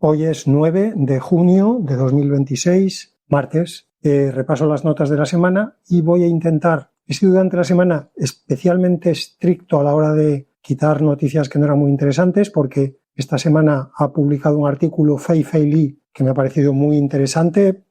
Hoy es 9 de junio de 2026, martes. Repaso las notas de la semana y voy a intentar, he sido durante la semana especialmente estricto a la hora de quitar noticias que no eran muy interesantes, porque esta semana ha publicado un artículo Fei Li que me ha parecido muy interesante,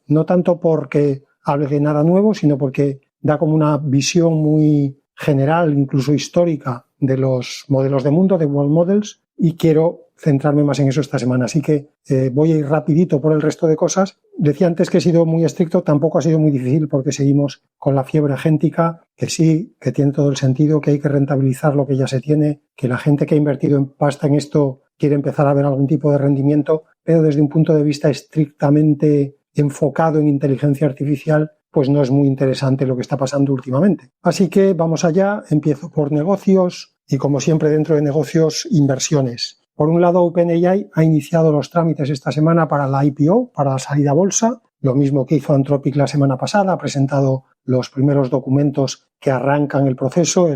no tanto porque hable de nada nuevo, sino porque da como una visión muy general, incluso histórica, de los modelos de mundo, de World Models, y quiero centrarme más en eso esta semana. Así que voy a ir rapidito por el resto de cosas. Decía antes que he sido muy estricto, tampoco ha sido muy difícil porque seguimos con la fiebre agéntica, que sí, que tiene todo el sentido, que hay que rentabilizar lo que ya se tiene, que la gente que ha invertido en pasta en esto quiere empezar a ver algún tipo de rendimiento, pero desde un punto de vista estrictamente enfocado en inteligencia artificial, pues no es muy interesante lo que está pasando últimamente. Así que vamos allá, empiezo por negocios y, como siempre, dentro de negocios, inversiones. Por un lado, OpenAI ha iniciado los trámites esta semana para la IPO, para la salida a bolsa, lo mismo que hizo Anthropic la semana pasada, ha presentado los primeros documentos que arrancan el proceso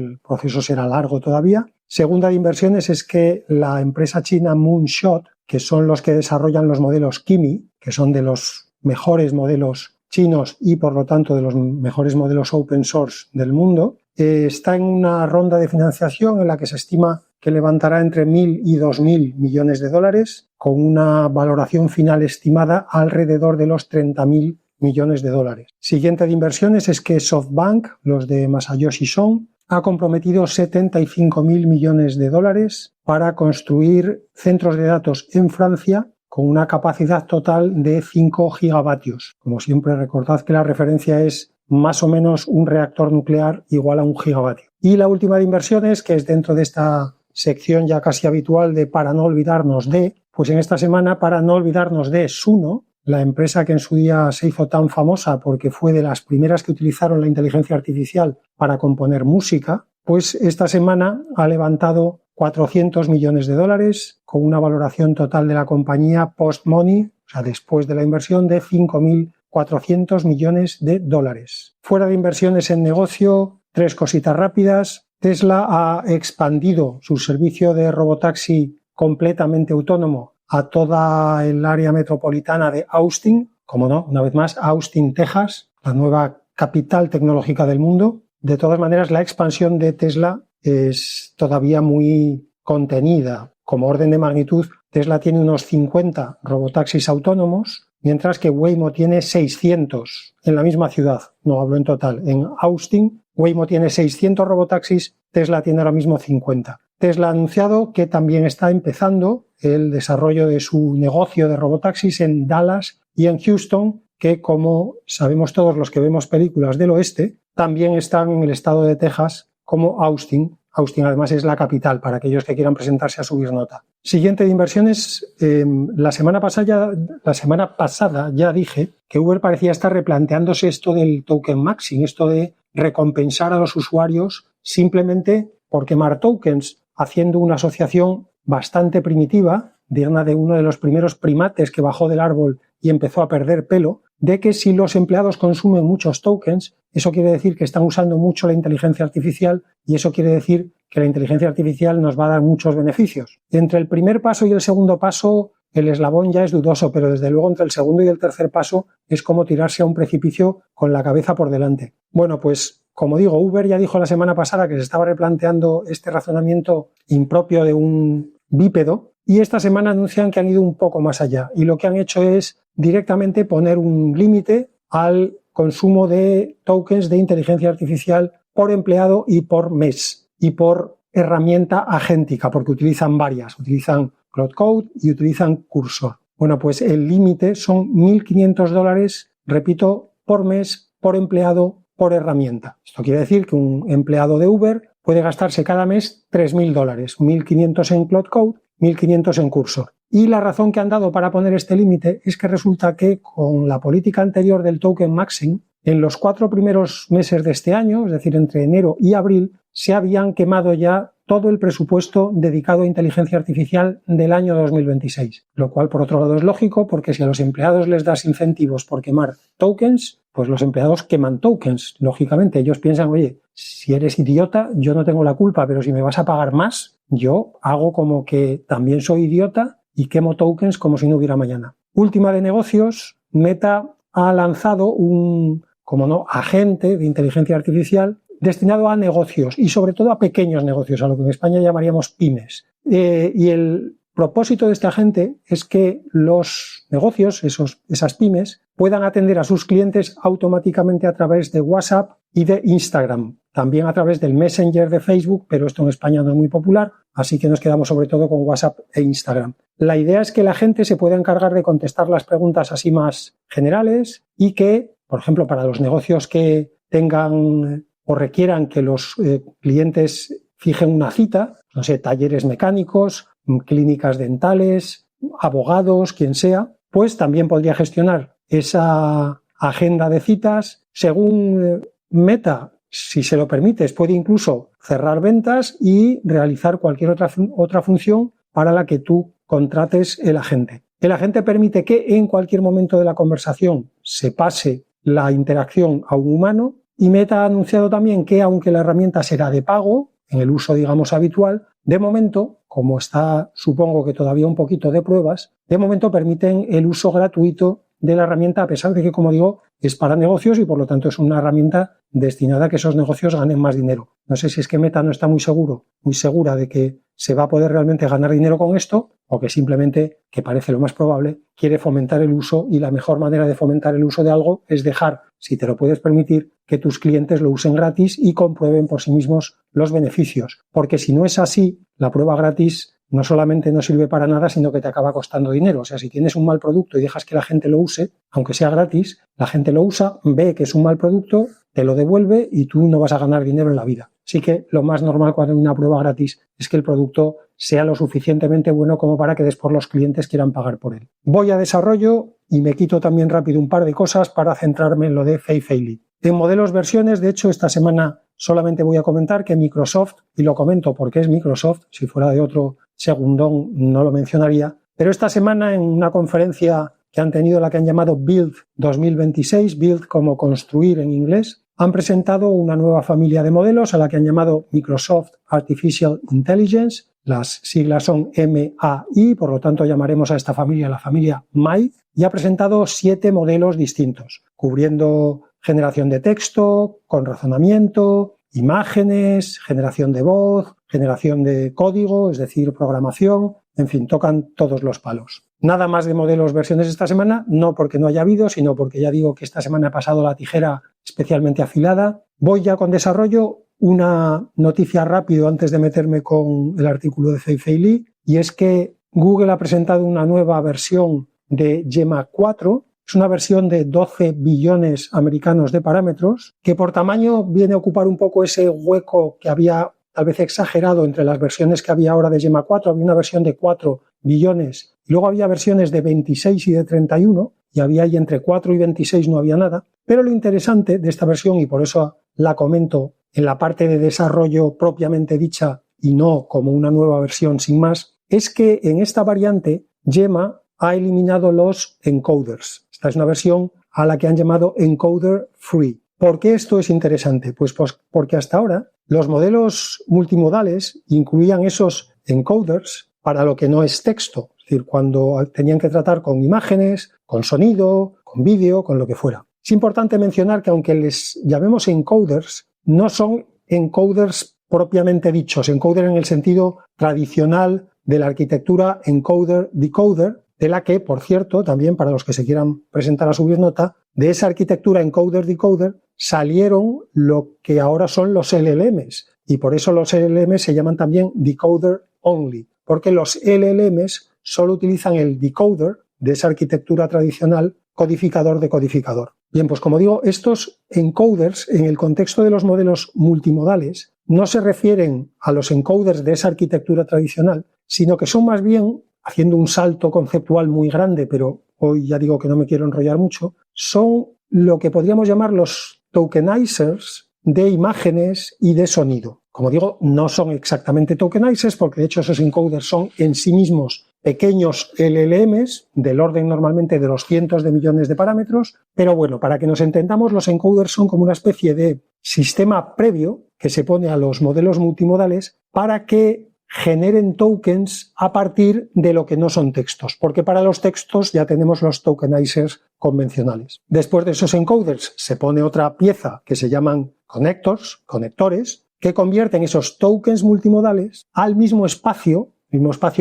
será largo todavía. Segunda de inversiones es que la empresa china Moonshot, que son los que desarrollan los modelos Kimi, que son de los mejores modelos chinos y por lo tanto de los mejores modelos open source del mundo, está en una ronda de financiación en la que se estima que levantará entre 1.000 y 2.000 millones de dólares, con una valoración final estimada alrededor de los 30.000 millones de dólares. Siguiente de inversiones es que SoftBank, los de Masayoshi Son, ha comprometido 75.000 millones de dólares para construir centros de datos en Francia con una capacidad total de 5 gigavatios. Como siempre, recordad que la referencia es más o menos un reactor nuclear igual a 1 gigavatio. Y la última de inversiones, que es dentro de esta sección ya casi habitual de para no olvidarnos de, pues en esta semana, para no olvidarnos de Suno, la empresa que en su día se hizo tan famosa porque fue de las primeras que utilizaron la inteligencia artificial para componer música, pues esta semana ha levantado 400 millones de dólares con una valoración total de la compañía post-money, o sea, después de la inversión, de 5.400 millones de dólares. Fuera de inversiones en negocio, 3 cositas rápidas. Tesla ha expandido su servicio de robotaxi completamente autónomo a toda el área metropolitana de Austin, como no, una vez más, Austin, Texas, la nueva capital tecnológica del mundo. De todas maneras, la expansión de Tesla es todavía muy contenida. Como orden de magnitud, Tesla tiene unos 50 robotaxis autónomos, mientras que Waymo tiene 600 en la misma ciudad. No hablo en total. En Austin, Waymo tiene 600 robotaxis, Tesla tiene ahora mismo 50. Tesla ha anunciado que también está empezando el desarrollo de su negocio de robotaxis en Dallas y en Houston, que, como sabemos todos los que vemos películas del oeste, también están en el estado de Texas como Austin. Austin además es la capital para aquellos que quieran presentarse a subir nota. Siguiente de inversiones, la semana pasada ya dije que Uber parecía estar replanteándose esto del token maxing, esto de recompensar a los usuarios simplemente por quemar tokens, haciendo una asociación bastante primitiva, digna de uno de los primeros primates que bajó del árbol y empezó a perder pelo, de que si los empleados consumen muchos tokens, eso quiere decir que están usando mucho la inteligencia artificial y eso quiere decir que la inteligencia artificial nos va a dar muchos beneficios. Entre el primer paso y el segundo paso, el eslabón ya es dudoso, pero desde luego entre el segundo y el tercer paso es como tirarse a un precipicio con la cabeza por delante. Bueno, pues como digo, Uber ya dijo la semana pasada que se estaba replanteando este razonamiento impropio de un bípedo y esta semana anuncian que han ido un poco más allá y lo que han hecho es directamente poner un límite al consumo de tokens de inteligencia artificial por empleado y por mes y por herramienta agéntica, porque utilizan varias, utilizan Cloud Code y utilizan Cursor. Bueno, pues el límite son $1.500, repito, por mes, por empleado, por herramienta. Esto quiere decir que un empleado de Uber puede gastarse cada mes $3.000, 1.500 en Cloud Code, 1.500 en Cursor. Y la razón que han dado para poner este límite es que resulta que con la política anterior del token maxing, en los 4 primeros meses de este año, es decir, entre enero y abril, se habían quemado ya todo el presupuesto dedicado a inteligencia artificial del año 2026. Lo cual, por otro lado, es lógico porque si a los empleados les das incentivos por quemar tokens, pues los empleados queman tokens. Lógicamente, ellos piensan, oye, si eres idiota, yo no tengo la culpa, pero si me vas a pagar más, yo hago como que también soy idiota y quemo tokens como si no hubiera mañana. Última de negocios, Meta ha lanzado un, como no, agente de inteligencia artificial destinado a negocios y sobre todo a pequeños negocios, a lo que en España llamaríamos pymes. Y el propósito de este agente es que los negocios, esas pymes, puedan atender a sus clientes automáticamente a través de WhatsApp y de Instagram. También a través del Messenger de Facebook, pero esto en España no es muy popular, así que nos quedamos sobre todo con WhatsApp e Instagram. La idea es que la gente se pueda encargar de contestar las preguntas así más generales y que, por ejemplo, para los negocios que tengan o requieran que los clientes fijen una cita, no sé, talleres mecánicos, clínicas dentales, abogados, quien sea, pues también podría gestionar esa agenda de citas. Según Meta, si se lo permites, puede incluso cerrar ventas y realizar cualquier otra función para la que tú contrates el agente. El agente permite que en cualquier momento de la conversación se pase la interacción a un humano, y Meta ha anunciado también que, aunque la herramienta será de pago, en el uso, digamos, habitual, de momento, como está, supongo que todavía un poquito de pruebas, de momento permiten el uso gratuito de la herramienta, a pesar de que, como digo, es para negocios y por lo tanto es una herramienta destinada a que esos negocios ganen más dinero. No sé si es que Meta no está muy segura de que se va a poder realmente ganar dinero con esto, o que simplemente, que parece lo más probable, quiere fomentar el uso, y la mejor manera de fomentar el uso de algo es dejar, si te lo puedes permitir, que tus clientes lo usen gratis y comprueben por sí mismos los beneficios. Porque si no es así, la prueba gratis no solamente no sirve para nada, sino que te acaba costando dinero. O sea, si tienes un mal producto y dejas que la gente lo use, aunque sea gratis, la gente lo usa, ve que es un mal producto, te lo devuelve y tú no vas a ganar dinero en la vida. Así que lo más normal cuando hay una prueba gratis es que el producto sea lo suficientemente bueno como para que después los clientes quieran pagar por él. Voy a desarrollo y me quito también rápido un par de cosas para centrarme en lo de Fei-Fei-Li. En modelos versiones, de hecho, esta semana solamente voy a comentar que Microsoft, y lo comento porque es Microsoft, si fuera de otro segundón no lo mencionaría, pero esta semana en una conferencia que han tenido, la que han llamado Build 2026, Build como construir en inglés, han presentado una nueva familia de modelos a la que han llamado Microsoft Artificial Intelligence. Las siglas son MAI, por lo tanto llamaremos a esta familia la familia MAI, y ha presentado 7 modelos distintos, cubriendo generación de texto, con razonamiento, imágenes, generación de voz, generación de código, es decir, programación, en fin, tocan todos los palos. Nada más de modelos versiones esta semana, no porque no haya habido, sino porque ya digo que esta semana he pasado la tijera especialmente afilada. Voy ya con desarrollo. Una noticia rápido antes de meterme con el artículo de Fei-Fei-Li, y es que Google ha presentado una nueva versión de Gemma 4. Es una versión de 12 billones americanos de parámetros, que por tamaño viene a ocupar un poco ese hueco que había tal vez exagerado entre las versiones que había ahora de Gemma 4. Había una versión de 4 billones y luego había versiones de 26 y de 31, y había ahí entre 4 y 26 no había nada. Pero lo interesante de esta versión, y por eso la comento en la parte de desarrollo propiamente dicha y no como una nueva versión sin más, es que en esta variante Gemma ha eliminado los encoders. Esta es una versión a la que han llamado encoder free. ¿Por qué esto es interesante? Pues porque hasta ahora los modelos multimodales incluían esos encoders para lo que no es texto, es decir, cuando tenían que tratar con imágenes, con sonido, con vídeo, con lo que fuera. Es importante mencionar que aunque les llamemos encoders, no son encoders propiamente dichos, encoder en el sentido tradicional de la arquitectura encoder-decoder, de la que, por cierto, también para los que se quieran presentar a subir nota, de esa arquitectura encoder-decoder salieron lo que ahora son los LLMs, y por eso los LLMs se llaman también decoder only, porque los LLMs solo utilizan el decoder de esa arquitectura tradicional, codificador de codificador. Bien, pues como digo, estos encoders en el contexto de los modelos multimodales no se refieren a los encoders de esa arquitectura tradicional, sino que son más bien, haciendo un salto conceptual muy grande, pero hoy ya digo que no me quiero enrollar mucho, son lo que podríamos llamar los tokenizers de imágenes y de sonido. Como digo, no son exactamente tokenizers, porque de hecho esos encoders son en sí mismos pequeños LLMs del orden normalmente de los cientos de millones de parámetros, pero bueno, para que nos entendamos, los encoders son como una especie de sistema previo que se pone a los modelos multimodales para que generen tokens a partir de lo que no son textos, porque para los textos ya tenemos los tokenizers convencionales. Después de esos encoders se pone otra pieza que se llaman conectores, que convierten esos tokens multimodales al mismo espacio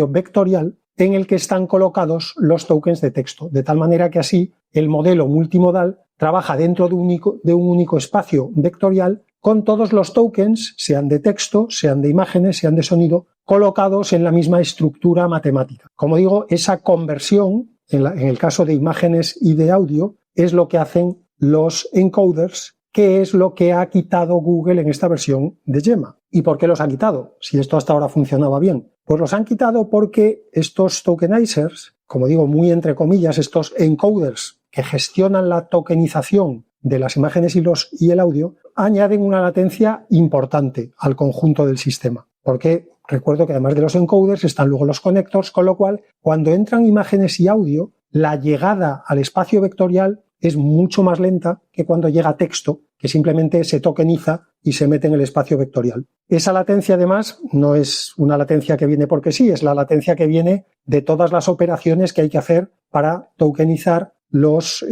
vectorial en el que están colocados los tokens de texto, de tal manera que así el modelo multimodal trabaja dentro de un único espacio vectorial con todos los tokens, sean de texto, sean de imágenes, sean de sonido, colocados en la misma estructura matemática. Como digo, esa conversión, en el caso de imágenes y de audio, es lo que hacen los encoders, que es lo que ha quitado Google en esta versión de Gemma. ¿Y por qué los ha quitado? Si esto hasta ahora funcionaba bien. Pues los han quitado porque estos tokenizers, como digo, muy entre comillas, estos encoders que gestionan la tokenización de las imágenes y el audio, añaden una latencia importante al conjunto del sistema. Porque recuerdo que además de los encoders están luego los connectors, con lo cual cuando entran imágenes y audio, la llegada al espacio vectorial es mucho más lenta que cuando llega texto, que simplemente se tokeniza y se mete en el espacio vectorial. Esa latencia, además, no es una latencia que viene porque sí, es la latencia que viene de todas las operaciones que hay que hacer para tokenizar los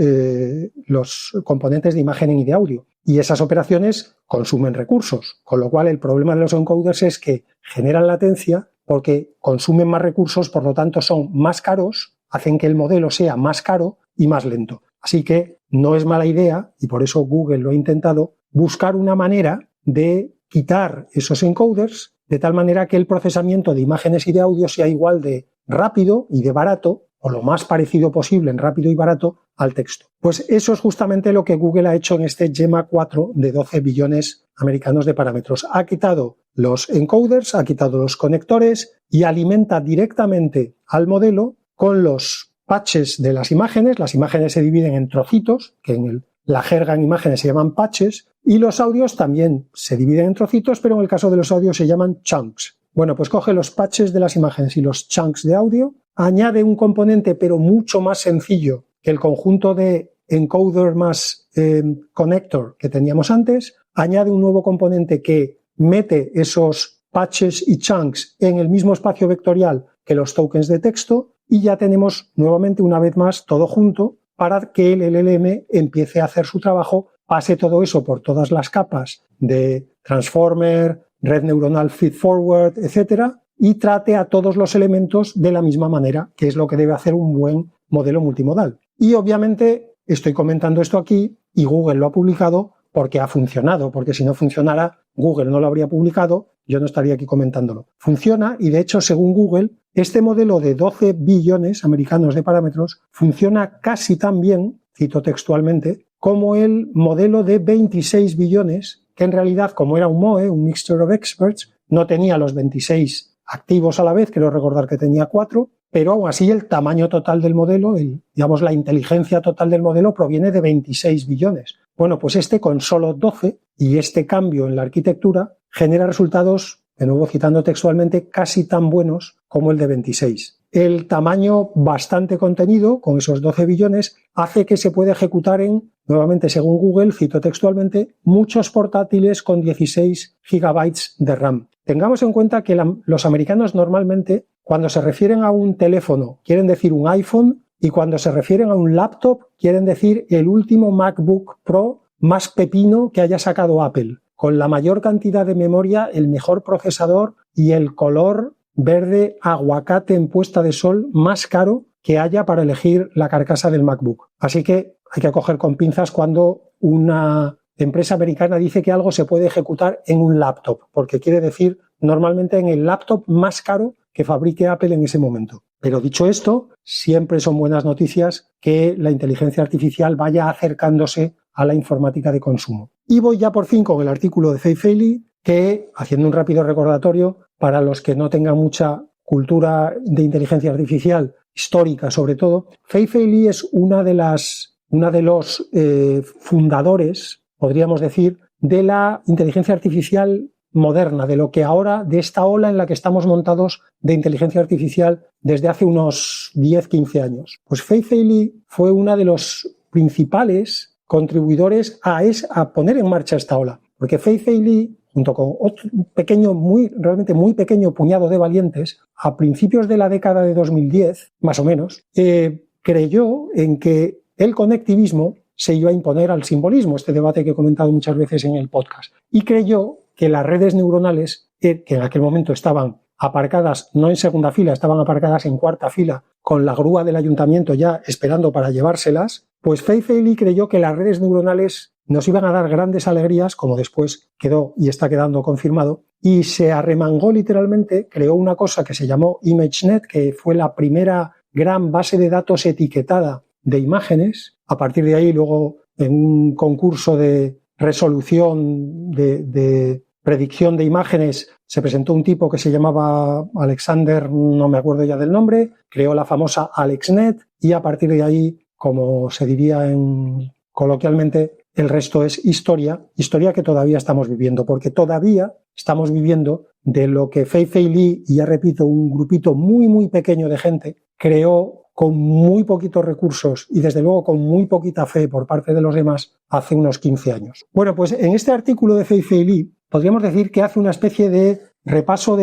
componentes de imagen y de audio. Y esas operaciones consumen recursos, con lo cual el problema de los encoders es que generan latencia porque consumen más recursos, por lo tanto son más caros, hacen que el modelo sea más caro y más lento. Así que no es mala idea, y por eso Google lo ha intentado, buscar una manera de quitar esos encoders de tal manera que el procesamiento de imágenes y de audio sea igual de rápido y de barato, o lo más parecido posible en rápido y barato, al texto. Pues eso es justamente lo que Google ha hecho en este Gemma 4 de 12 billones americanos de parámetros. Ha quitado los encoders, ha quitado los conectores y alimenta directamente al modelo con los patches de las imágenes. Las imágenes se dividen en trocitos, que en la jerga en imágenes se llaman patches, y los audios también se dividen en trocitos, pero en el caso de los audios se llaman chunks. Bueno, pues coge los patches de las imágenes y los chunks de audio, añade un componente pero mucho más sencillo que el conjunto de encoder más connector que teníamos antes, añade un nuevo componente que mete esos patches y chunks en el mismo espacio vectorial que los tokens de texto y ya tenemos nuevamente una vez más todo junto para que el LLM empiece a hacer su trabajo, pase todo eso por todas las capas de transformer, red neuronal feed forward, etcétera, y trate a todos los elementos de la misma manera, que es lo que debe hacer un buen modelo multimodal. Y obviamente estoy comentando esto aquí y Google lo ha publicado porque ha funcionado, porque si no funcionara, Google no lo habría publicado, yo no estaría aquí comentándolo. Funciona y de hecho, según Google, este modelo de 12 billones americanos de parámetros funciona casi tan bien, cito textualmente, como el modelo de 26 billones, que en realidad, como era un MOE, un Mixture of Experts, no tenía los 26 activos a la vez, quiero recordar que tenía 4, pero aún así el tamaño total del modelo, la inteligencia total del modelo proviene de 26 billones. Bueno, pues este con solo 12 y este cambio en la arquitectura genera resultados, de nuevo citando textualmente, casi tan buenos como el de 26. El tamaño bastante contenido, con esos 12 billones, hace que se pueda ejecutar en, nuevamente según Google, cito textualmente, muchos portátiles con 16 gigabytes de RAM. Tengamos en cuenta que los americanos normalmente, cuando se refieren a un teléfono, quieren decir un iPhone, y cuando se refieren a un laptop, quieren decir el último MacBook Pro más pepino que haya sacado Apple, con la mayor cantidad de memoria, el mejor procesador y el color verde aguacate en puesta de sol más caro que haya para elegir la carcasa del MacBook. Así que hay que coger con pinzas cuando una empresa americana dice que algo se puede ejecutar en un laptop, porque quiere decir normalmente en el laptop más caro que fabrique Apple en ese momento. Pero dicho esto, siempre son buenas noticias que la inteligencia artificial vaya acercándose a la informática de consumo. Y voy ya por fin con el artículo de Fei Fei Li, que, haciendo un rápido recordatorio, para los que no tengan mucha cultura de inteligencia artificial, histórica sobre todo, Fei Fei Li es una de los fundadores, podríamos decir, de la inteligencia artificial moderna, de lo que ahora, de esta ola en la que estamos montados de inteligencia artificial desde hace unos 10-15 años. Pues Fei Fei Li fue una de los principales contribuidores a poner en marcha esta ola. Porque Fei Fei Li junto con otro pequeño, realmente muy pequeño puñado de valientes, a principios de la década de 2010, más o menos, creyó en que el conectivismo se iba a imponer al simbolismo, este debate que he comentado muchas veces en el podcast, y creyó que las redes neuronales, que en aquel momento estaban aparcadas, no en segunda fila, estaban aparcadas en cuarta fila, con la grúa del ayuntamiento ya esperando para llevárselas, pues Fei-Fei Li creyó que las redes neuronales nos iban a dar grandes alegrías, como después quedó y está quedando confirmado, y se arremangó literalmente, creó una cosa que se llamó ImageNet, que fue la primera gran base de datos etiquetada de imágenes. A partir de ahí, luego, en un concurso de resolución de predicción de imágenes, se presentó un tipo que se llamaba Alexander, no me acuerdo ya del nombre, creó la famosa AlexNet, y a partir de ahí, como se diría coloquialmente, el resto es historia que todavía estamos viviendo, porque todavía estamos viviendo de lo que Fei-Fei Li, y ya repito, un grupito muy, muy pequeño de gente, creó con muy poquitos recursos y desde luego con muy poquita fe por parte de los demás hace unos 15 años. Bueno, pues en este artículo de Fei-Fei Li podríamos decir que hace una especie de repaso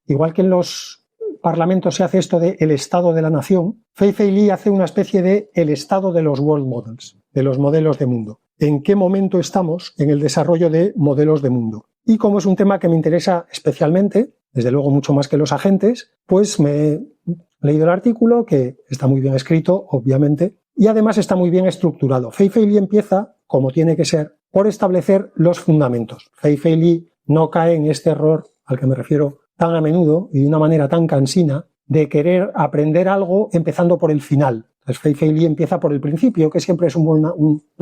igual que en los parlamentos se hace esto de el estado de la nación, Fei-Fei Li hace una especie de el estado de los world models, de los modelos de mundo. ¿En qué momento estamos en el desarrollo de modelos de mundo? Y como es un tema que me interesa especialmente, desde luego mucho más que los agentes, pues me he leído el artículo, que está muy bien escrito, obviamente, y además está muy bien estructurado. Fei-Fei Li empieza, como tiene que ser, por establecer los fundamentos. Fei-Fei Li no cae en este error al que me refiero tan a menudo y de una manera tan cansina de querer aprender algo empezando por el final. Entonces Fei-Fei Li empieza por el principio, que siempre es una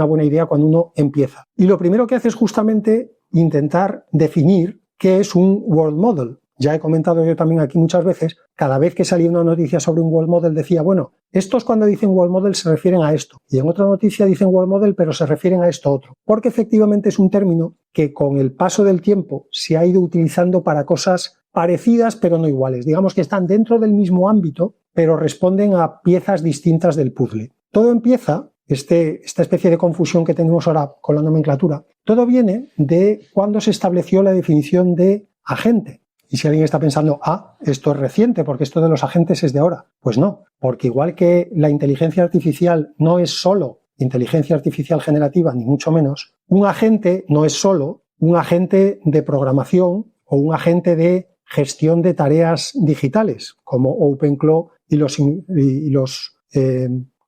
buena idea cuando uno empieza. Y lo primero que hace es justamente intentar definir qué es un world model. Ya he comentado yo también aquí muchas veces, cada vez que salía una noticia sobre un world model decía, bueno, estos cuando dicen world model se refieren a esto, y en otra noticia dicen world model pero se refieren a esto otro, porque efectivamente es un término que con el paso del tiempo se ha ido utilizando para cosas parecidas pero no iguales. Digamos que están dentro del mismo ámbito, pero responden a piezas distintas del puzzle. Todo empieza, esta especie de confusión que tenemos ahora con la nomenclatura, todo viene de cuando se estableció la definición de agente. Y si alguien está pensando, esto es reciente porque esto de los agentes es de ahora. Pues no, porque igual que la inteligencia artificial no es solo inteligencia artificial generativa, ni mucho menos, un agente no es solo un agente de programación o un agente de gestión de tareas digitales, como OpenClaw y los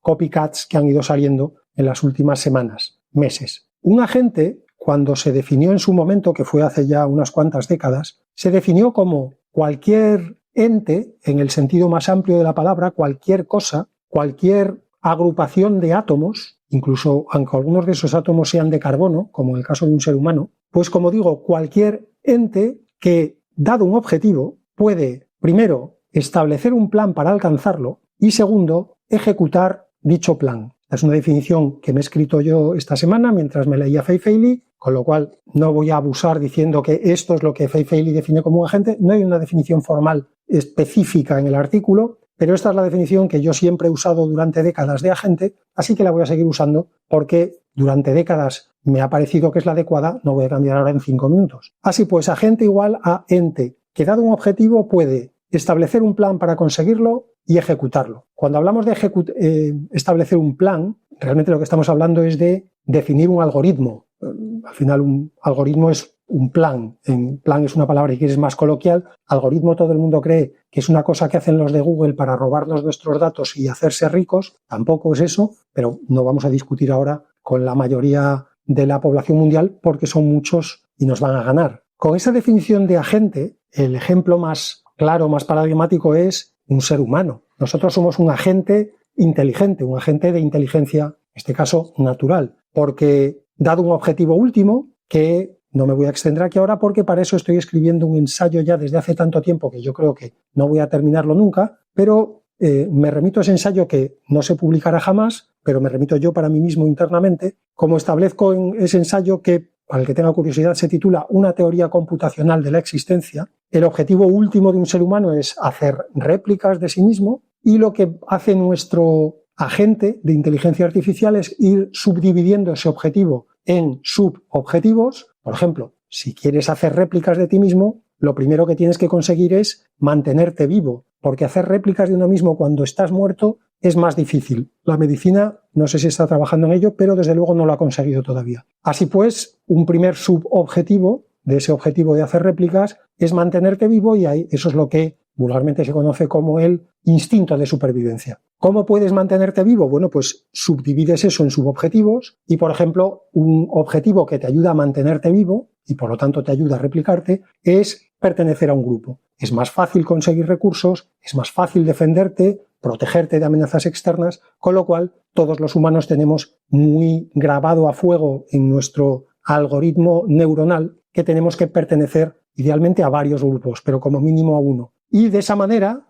copycats que han ido saliendo en las últimas semanas, meses. Un agente, cuando se definió en su momento, que fue hace ya unas cuantas décadas, se definió como cualquier ente, en el sentido más amplio de la palabra, cualquier cosa, cualquier agrupación de átomos, incluso aunque algunos de esos átomos sean de carbono, como en el caso de un ser humano, pues como digo, cualquier ente que, dado un objetivo, puede, primero, establecer un plan para alcanzarlo y, segundo, ejecutar dicho plan. Es una definición que me he escrito yo esta semana mientras me leía Fei-Fei Li, con lo cual no voy a abusar diciendo que esto es lo que Fei-Fei Li define como un agente. No hay una definición formal específica en el artículo, pero esta es la definición que yo siempre he usado durante décadas de agente, así que la voy a seguir usando porque durante décadas me ha parecido que es la adecuada, no voy a cambiar ahora en 5 minutos. Así pues, agente igual a ente, que dado un objetivo puede establecer un plan para conseguirlo y ejecutarlo. Cuando hablamos de establecer un plan, realmente lo que estamos hablando es de definir un algoritmo. Al final un algoritmo es un plan. Plan es una palabra que es más coloquial. Algoritmo todo el mundo cree que es una cosa que hacen los de Google para robarnos nuestros datos y hacerse ricos. Tampoco es eso, pero no vamos a discutir ahora con la mayoría de la población mundial porque son muchos y nos van a ganar. Con esa definición de agente, el ejemplo más claro, más paradigmático es un ser humano. Nosotros somos un agente inteligente, un agente de inteligencia, en este caso natural, porque dado un objetivo último, que no me voy a extender aquí ahora porque para eso estoy escribiendo un ensayo ya desde hace tanto tiempo que yo creo que no voy a terminarlo nunca, pero me remito a ese ensayo que no se publicará jamás, pero me remito yo para mí mismo internamente, como establezco en ese ensayo que, para el que tenga curiosidad, se titula Una teoría computacional de la existencia. El objetivo último de un ser humano es hacer réplicas de sí mismo y lo que hace nuestro agente de inteligencia artificial es ir subdividiendo ese objetivo en subobjetivos. Por ejemplo, si quieres hacer réplicas de ti mismo, lo primero que tienes que conseguir es mantenerte vivo, porque hacer réplicas de uno mismo cuando estás muerto es más difícil. La medicina, no sé si está trabajando en ello, pero desde luego no lo ha conseguido todavía. Así pues, un primer subobjetivo de ese objetivo de hacer réplicas es mantenerte vivo y ahí, eso es lo que vulgarmente se conoce como el instinto de supervivencia. ¿Cómo puedes mantenerte vivo? Bueno, pues subdivides eso en subobjetivos y, por ejemplo, un objetivo que te ayuda a mantenerte vivo y por lo tanto te ayuda a replicarte es pertenecer a un grupo. Es más fácil conseguir recursos, es más fácil defenderte, protegerte de amenazas externas, con lo cual todos los humanos tenemos muy grabado a fuego en nuestro algoritmo neuronal que tenemos que pertenecer idealmente a varios grupos, pero como mínimo a uno. Y de esa manera,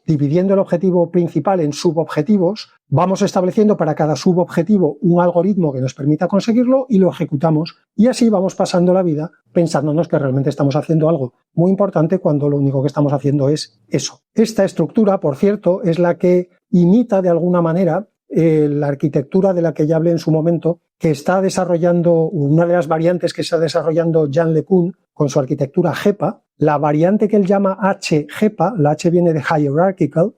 dividiendo el objetivo principal en subobjetivos, vamos estableciendo para cada subobjetivo un algoritmo que nos permita conseguirlo y lo ejecutamos. Y así vamos pasando la vida pensándonos que realmente estamos haciendo algo muy importante cuando lo único que estamos haciendo es eso. Esta estructura, por cierto, es la que imita de alguna manera la arquitectura de la que ya hablé en su momento, que está desarrollando, una de las variantes que está desarrollando Yann LeCun con su arquitectura GEPA. La variante que él llama H-GEPA, la H viene de hierarchical,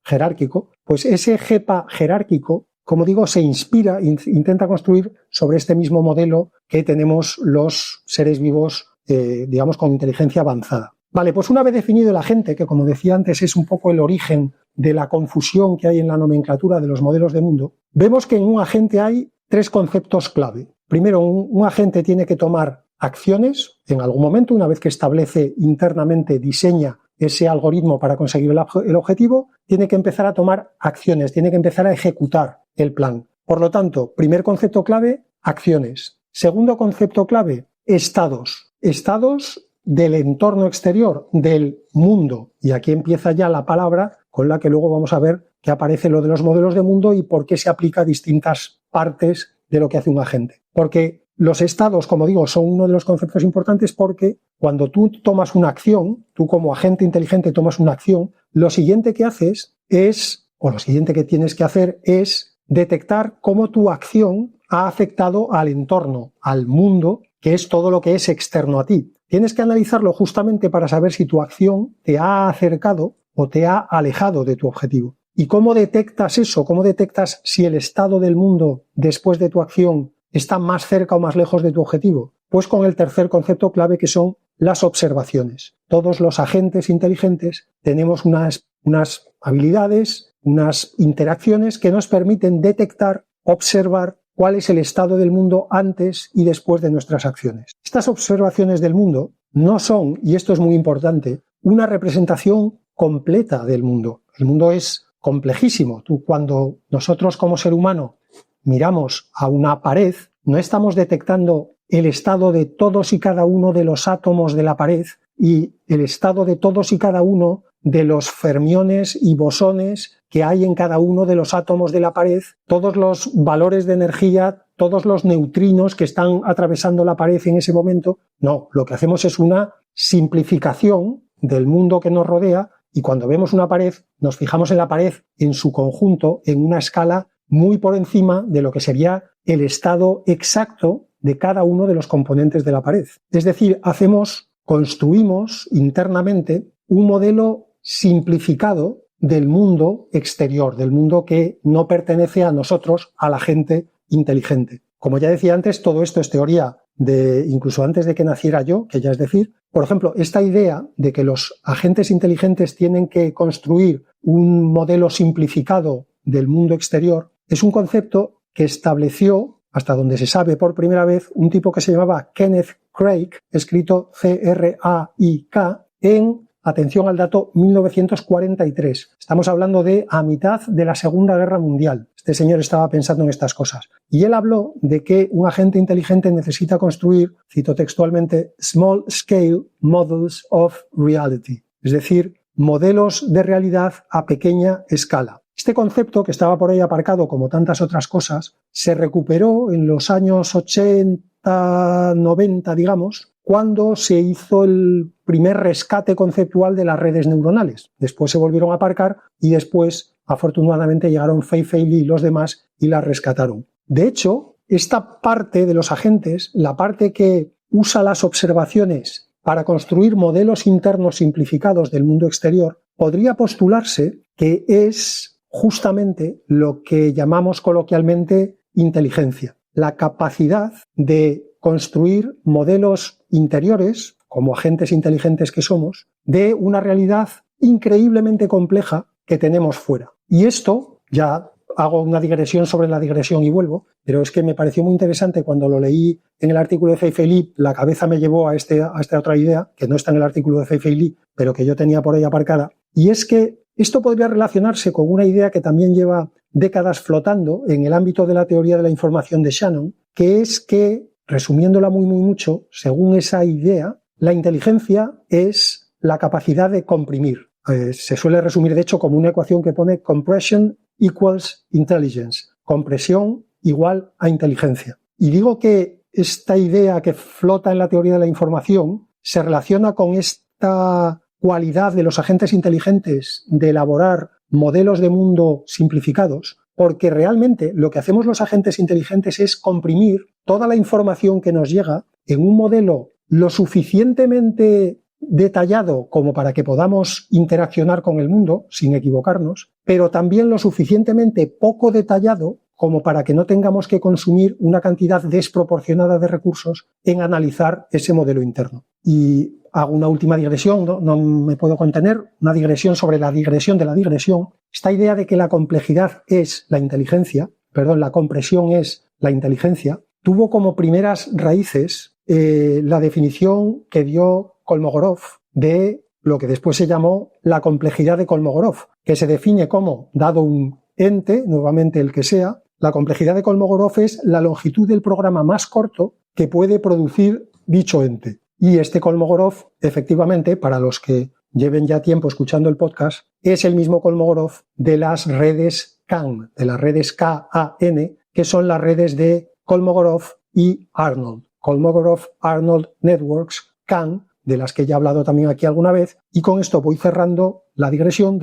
jerárquico, pues ese GEPA jerárquico, como digo, se inspira, intenta construir sobre este mismo modelo que tenemos los seres vivos, digamos, con inteligencia avanzada. Vale, pues una vez definido el agente, que como decía antes es un poco el origen de la confusión que hay en la nomenclatura de los modelos de mundo, vemos que en un agente hay tres conceptos clave. Primero, un agente tiene que tomar acciones en algún momento, una vez que establece internamente, diseña ese algoritmo para conseguir el objetivo, tiene que empezar a tomar acciones, tiene que empezar a ejecutar el plan. Por lo tanto, primer concepto clave, acciones. Segundo concepto clave, estados. Estados del entorno exterior, del mundo. Y aquí empieza ya la palabra con la que luego vamos a ver que aparece lo de los modelos de mundo y por qué se aplica a distintas partes de lo que hace un agente. Porque los estados, como digo, son uno de los conceptos importantes porque cuando tú tomas una acción, tú como agente inteligente tomas una acción, lo siguiente que haces es, o lo siguiente que tienes que hacer es detectar cómo tu acción ha afectado al entorno, al mundo, que es todo lo que es externo a ti. Tienes que analizarlo justamente para saber si tu acción te ha acercado o te ha alejado de tu objetivo. ¿Y cómo detectas eso? ¿Cómo detectas si el estado del mundo después de tu acción está más cerca o más lejos de tu objetivo? Pues con el tercer concepto clave, que son las observaciones. Todos los agentes inteligentes tenemos unas habilidades, unas interacciones que nos permiten detectar, observar cuál es el estado del mundo antes y después de nuestras acciones. Estas observaciones del mundo no son, y esto es muy importante, una representación completa del mundo. El mundo es complejísimo. Cuando nosotros como ser humano miramos a una pared, no estamos detectando el estado de todos y cada uno de los átomos de la pared y el estado de todos y cada uno de los fermiones y bosones que hay en cada uno de los átomos de la pared, todos los valores de energía, todos los neutrinos que están atravesando la pared en ese momento. No, lo que hacemos es una simplificación del mundo que nos rodea y cuando vemos una pared nos fijamos en la pared en su conjunto, en una escala muy por encima de lo que sería el estado exacto de cada uno de los componentes de la pared. Es decir, construimos internamente un modelo simplificado del mundo exterior, del mundo que no pertenece a nosotros, a la gente inteligente. Como ya decía antes, todo esto es teoría de incluso antes de que naciera yo, que ya es decir, por ejemplo, esta idea de que los agentes inteligentes tienen que construir un modelo simplificado del mundo exterior es un concepto que estableció, hasta donde se sabe por primera vez, un tipo que se llamaba Kenneth Craik, escrito C-R-A-I-K, en, atención al dato, 1943. Estamos hablando de a mitad de la Segunda Guerra Mundial. Este señor estaba pensando en estas cosas. Y él habló de que un agente inteligente necesita construir, cito textualmente, small scale models of reality, es decir, modelos de realidad a pequeña escala. Este concepto, que estaba por ahí aparcado como tantas otras cosas, se recuperó en los años 80, 90, digamos, cuando se hizo el primer rescate conceptual de las redes neuronales. Después se volvieron a aparcar y después, afortunadamente, llegaron Fei-Fei Li y los demás y las rescataron. De hecho, esta parte de los agentes, la parte que usa las observaciones para construir modelos internos simplificados del mundo exterior, podría postularse que es justamente lo que llamamos coloquialmente inteligencia, la capacidad de construir modelos interiores, como agentes inteligentes que somos, de una realidad increíblemente compleja que tenemos fuera. Y esto, ya hago una digresión sobre la digresión y vuelvo, pero es que me pareció muy interesante cuando lo leí en el artículo de Fei-Fei Li, la cabeza me llevó a esta otra idea, que no está en el artículo de Fei-Fei Li, pero que yo tenía por ahí aparcada, y es que esto podría relacionarse con una idea que también lleva décadas flotando en el ámbito de la teoría de la información de Shannon, que es que, resumiéndola muy mucho, según esa idea, la inteligencia es la capacidad de comprimir. Se suele resumir, de hecho, como una ecuación que pone compression equals intelligence. Compresión igual a inteligencia. Y digo que esta idea que flota en la teoría de la información se relaciona con esta cualidad de los agentes inteligentes de elaborar modelos de mundo simplificados, porque realmente lo que hacemos los agentes inteligentes es comprimir toda la información que nos llega en un modelo lo suficientemente detallado como para que podamos interaccionar con el mundo sin equivocarnos, pero también lo suficientemente poco detallado como para que no tengamos que consumir una cantidad desproporcionada de recursos en analizar ese modelo interno. Y hago una última digresión, no me puedo contener, una digresión sobre la digresión de la digresión. Esta idea de que la complejidad es la inteligencia, la compresión es la inteligencia, tuvo como primeras raíces la definición que dio Kolmogorov de lo que después se llamó la complejidad de Kolmogorov, que se define como, dado un ente, nuevamente el que sea, la complejidad de Kolmogorov es la longitud del programa más corto que puede producir dicho ente. Y este Kolmogorov, efectivamente, para los que lleven ya tiempo escuchando el podcast, es el mismo Kolmogorov de las redes KAN, de las redes KAN, que son las redes de Kolmogorov y Arnold. Kolmogorov-Arnold Networks, KAN, de las que ya he hablado también aquí alguna vez, y con esto voy cerrando la digresión,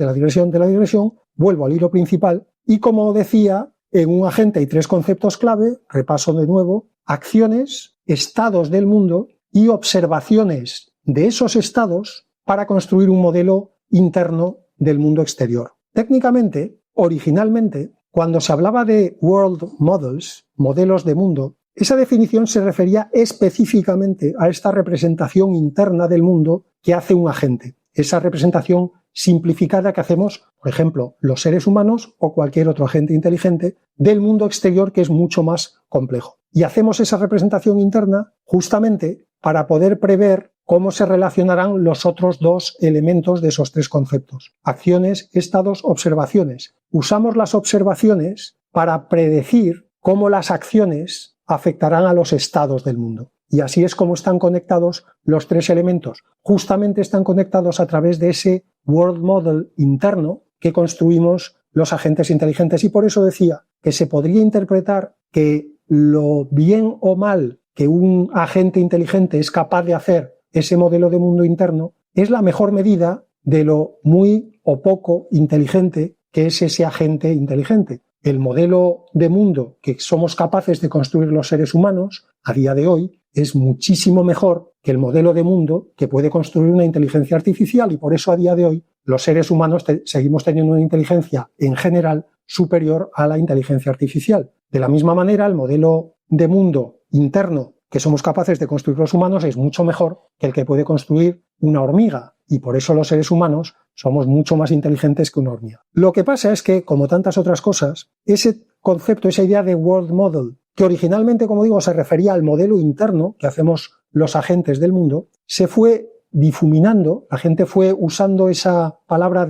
vuelvo al hilo principal, y como decía, en un agente hay tres conceptos clave, repaso de nuevo, acciones, estados del mundo y observaciones de esos estados para construir un modelo interno del mundo exterior. Técnicamente, originalmente, cuando se hablaba de world models, modelos de mundo, esa definición se refería específicamente a esta representación interna del mundo que hace un agente, esa representación simplificada que hacemos, por ejemplo, los seres humanos o cualquier otro agente inteligente del mundo exterior, que es mucho más complejo. Y hacemos esa representación interna justamente para poder prever cómo se relacionarán los otros dos elementos de esos tres conceptos: acciones, estados, observaciones. Usamos las observaciones para predecir cómo las acciones afectarán a los estados del mundo. Y así es como están conectados los tres elementos. Justamente están conectados a través de ese world model interno que construimos los agentes inteligentes. Y por eso decía que se podría interpretar que lo bien o mal que un agente inteligente es capaz de hacer ese modelo de mundo interno es la mejor medida de lo muy o poco inteligente que es ese agente inteligente. El modelo de mundo que somos capaces de construir los seres humanos a día de hoy es muchísimo mejor que el modelo de mundo que puede construir una inteligencia artificial, y por eso a día de hoy los seres humanos seguimos teniendo una inteligencia en general superior a la inteligencia artificial. De la misma manera, el modelo de mundo interno que somos capaces de construir los humanos es mucho mejor que el que puede construir una hormiga, y por eso los seres humanos somos mucho más inteligentes que una hormiga. Lo que pasa es que, como tantas otras cosas, ese concepto, esa idea de world model, que originalmente, como digo, se refería al modelo interno que hacemos los agentes del mundo, se fue difuminando, la gente fue usando esa palabra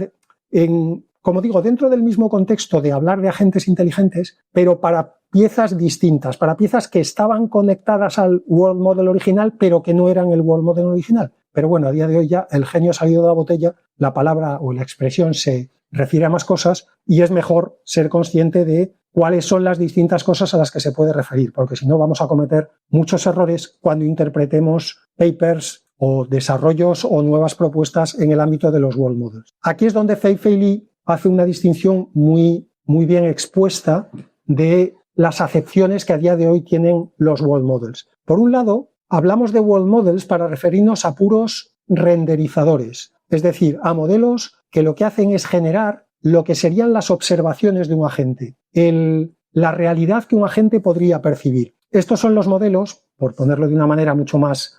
como digo, dentro del mismo contexto de hablar de agentes inteligentes, pero para piezas distintas, para piezas que estaban conectadas al world model original, pero que no eran el world model original. Pero bueno, a día de hoy ya el genio ha salido de la botella, la palabra o la expresión se refiere a más cosas y es mejor ser consciente de cuáles son las distintas cosas a las que se puede referir, porque si no vamos a cometer muchos errores cuando interpretemos papers o desarrollos o nuevas propuestas en el ámbito de los world models. Aquí es donde Fei-Fei Li hace una distinción muy bien expuesta de las acepciones que a día de hoy tienen los world models. Por un lado, hablamos de world models para referirnos a puros renderizadores, es decir, a modelos que lo que hacen es generar lo que serían las observaciones de un agente, la realidad que un agente podría percibir. Estos son los modelos, por ponerlo de una manera mucho más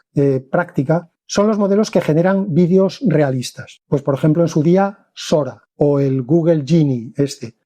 práctica, son los modelos que generan vídeos realistas. Pues por ejemplo en su día Sora o el Google Genie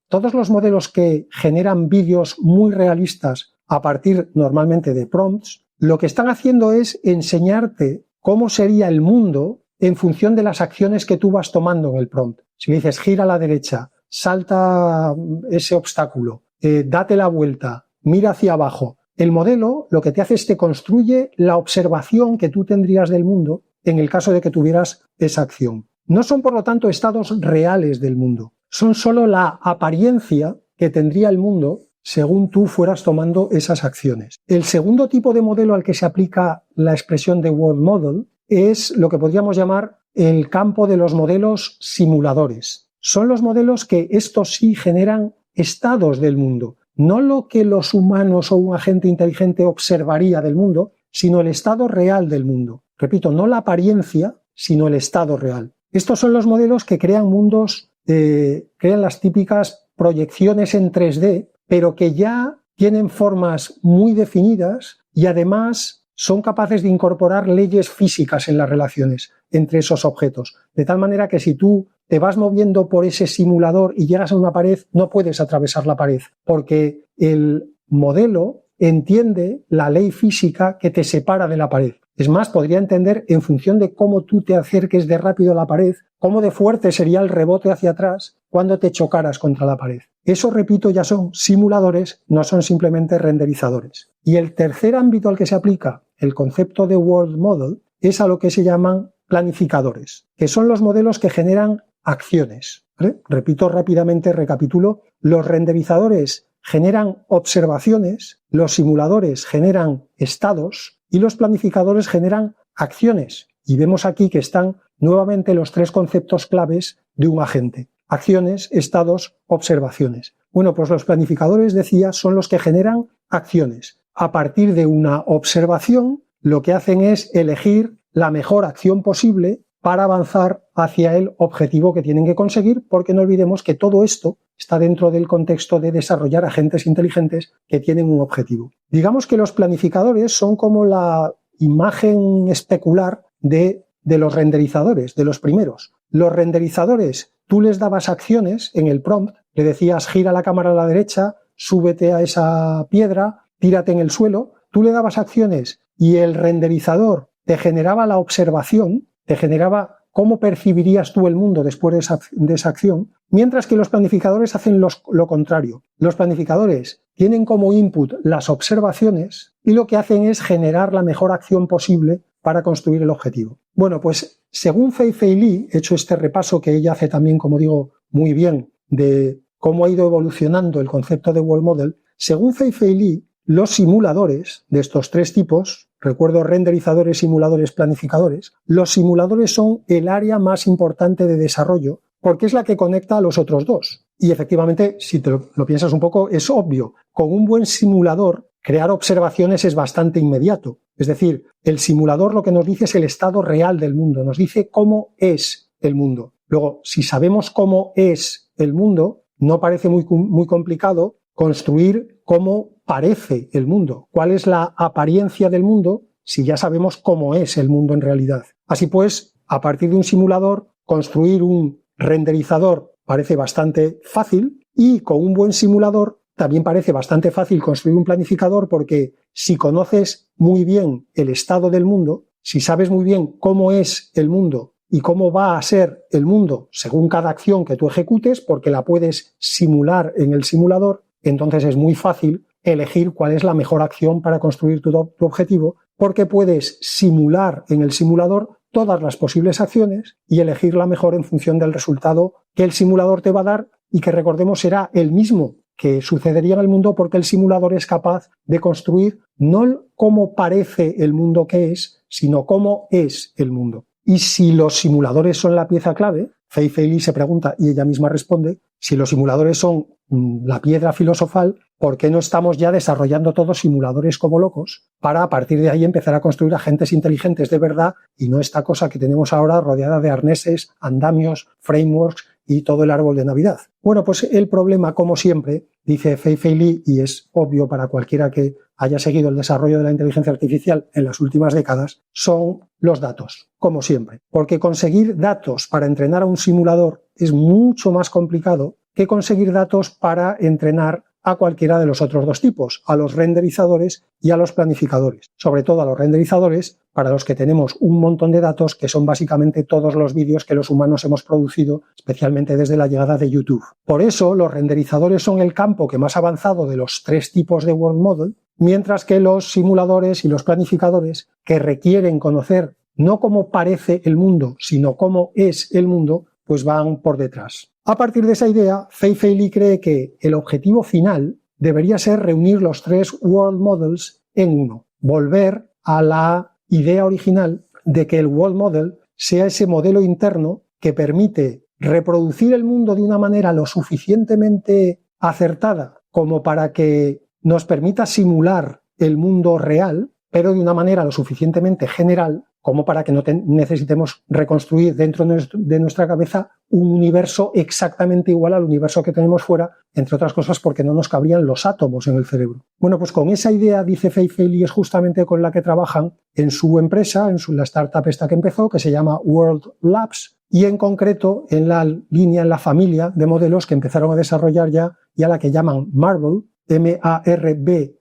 Todos los modelos que generan vídeos muy realistas a partir normalmente de prompts, lo que están haciendo es enseñarte cómo sería el mundo en función de las acciones que tú vas tomando en el prompt. Si le dices gira a la derecha, salta ese obstáculo, date la vuelta, mira hacia abajo. El modelo lo que te hace es te construye la observación que tú tendrías del mundo en el caso de que tuvieras esa acción. No son, por lo tanto, estados reales del mundo. Son solo la apariencia que tendría el mundo según tú fueras tomando esas acciones. El segundo tipo de modelo al que se aplica la expresión de world model es lo que podríamos llamar el campo de los modelos simuladores. Son los modelos que estos sí generan estados del mundo. No lo que los humanos o un agente inteligente observaría del mundo, sino el estado real del mundo. Repito, no la apariencia, sino el estado real. Estos son los modelos que crean mundos, crean las típicas proyecciones en 3D, pero que ya tienen formas muy definidas y además son capaces de incorporar leyes físicas en las relaciones entre esos objetos. De tal manera que si tú te vas moviendo por ese simulador y llegas a una pared, no puedes atravesar la pared, porque el modelo entiende la ley física que te separa de la pared. Es más, podría entender en función de cómo tú te acerques de rápido a la pared, cómo de fuerte sería el rebote hacia atrás cuando te chocaras contra la pared. Eso, repito, ya son simuladores, no son simplemente renderizadores. Y el tercer ámbito al que se aplica el concepto de world model es a lo que se llaman planificadores, que son los modelos que generan acciones. Repito rápidamente, recapitulo, los renderizadores generan observaciones, los simuladores generan estados y los planificadores generan acciones. Y vemos aquí que están nuevamente los tres conceptos claves de un agente: acciones, estados, observaciones. Bueno, pues los planificadores, decía, son los que generan acciones. A partir de una observación, lo que hacen es elegir la mejor acción posible para avanzar hacia el objetivo que tienen que conseguir, porque no olvidemos que todo esto está dentro del contexto de desarrollar agentes inteligentes que tienen un objetivo. Digamos que los planificadores son como la imagen especular de los renderizadores, de los primeros. Los renderizadores, tú les dabas acciones en el prompt, le decías gira la cámara a la derecha, súbete a esa piedra, tírate en el suelo, tú le dabas acciones y el renderizador te generaba la observación, te generaba cómo percibirías tú el mundo después de esa acción, mientras que los planificadores hacen lo contrario. Los planificadores tienen como input las observaciones y lo que hacen es generar la mejor acción posible para construir el objetivo. Bueno, pues según Fei-Fei Li, he hecho este repaso que ella hace también, como digo, muy bien, de cómo ha ido evolucionando el concepto de world model. Según Fei-Fei Li, los simuladores de estos tres tipos, recuerdo renderizadores, simuladores, planificadores, los simuladores son el área más importante de desarrollo porque es la que conecta a los otros dos. Y efectivamente, si te lo piensas un poco, es obvio. Con un buen simulador, crear observaciones es bastante inmediato. Es decir, el simulador lo que nos dice es el estado real del mundo, nos dice cómo es el mundo. Luego, si sabemos cómo es el mundo, no parece muy complicado construir cómo parece el mundo, cuál es la apariencia del mundo si ya sabemos cómo es el mundo en realidad. Así pues, a partir de un simulador, construir un renderizador parece bastante fácil y con un buen simulador también parece bastante fácil construir un planificador porque si conoces muy bien el estado del mundo, si sabes muy bien cómo es el mundo y cómo va a ser el mundo según cada acción que tú ejecutes, porque la puedes simular en el simulador, entonces es muy fácil elegir cuál es la mejor acción para construir tu objetivo, porque puedes simular en el simulador todas las posibles acciones y elegir la mejor en función del resultado que el simulador te va a dar y que, recordemos, será el mismo que sucedería en el mundo porque el simulador es capaz de construir no cómo parece el mundo que es, sino cómo es el mundo. Y si los simuladores son la pieza clave, Fei-Fei Li se pregunta y ella misma responde, Si los simuladores son la piedra filosofal, ¿por qué no estamos ya desarrollando todos simuladores como locos para a partir de ahí empezar a construir agentes inteligentes de verdad y no esta cosa que tenemos ahora rodeada de arneses, andamios, frameworks y todo el árbol de Navidad? Bueno, pues el problema, como siempre, dice Fei-Fei Li, y es obvio para cualquiera que haya seguido el desarrollo de la inteligencia artificial en las últimas décadas, son los datos, como siempre. Porque conseguir datos para entrenar a un simulador es mucho más complicado que conseguir datos para entrenar a cualquiera de los otros dos tipos, a los renderizadores y a los planificadores. Sobre todo a los renderizadores, para los que tenemos un montón de datos que son básicamente todos los vídeos que los humanos hemos producido, especialmente desde la llegada de YouTube. Por eso los renderizadores son el campo que más avanzado de los tres tipos de World Model, mientras que los simuladores y los planificadores, que requieren conocer no cómo parece el mundo, sino cómo es el mundo, pues van por detrás. A partir de esa idea, Fei-Fei Li cree que el objetivo final debería ser reunir los tres World Models en uno. Volver a la idea original de que el World Model sea ese modelo interno que permite reproducir el mundo de una manera lo suficientemente acertada como para que nos permita simular el mundo real, pero de una manera lo suficientemente general como para que no necesitemos reconstruir dentro de nuestra cabeza un universo exactamente igual al universo que tenemos fuera, entre otras cosas porque no nos cabrían los átomos en el cerebro. Bueno, pues con esa idea, dice Fei-Fei Li, es justamente con la que trabajan en su empresa, la startup esta que empezó, que se llama World Labs, y en concreto en la línea, en la familia de modelos que empezaron a desarrollar ya y a la que llaman Marble, M-A-R-B-L-E,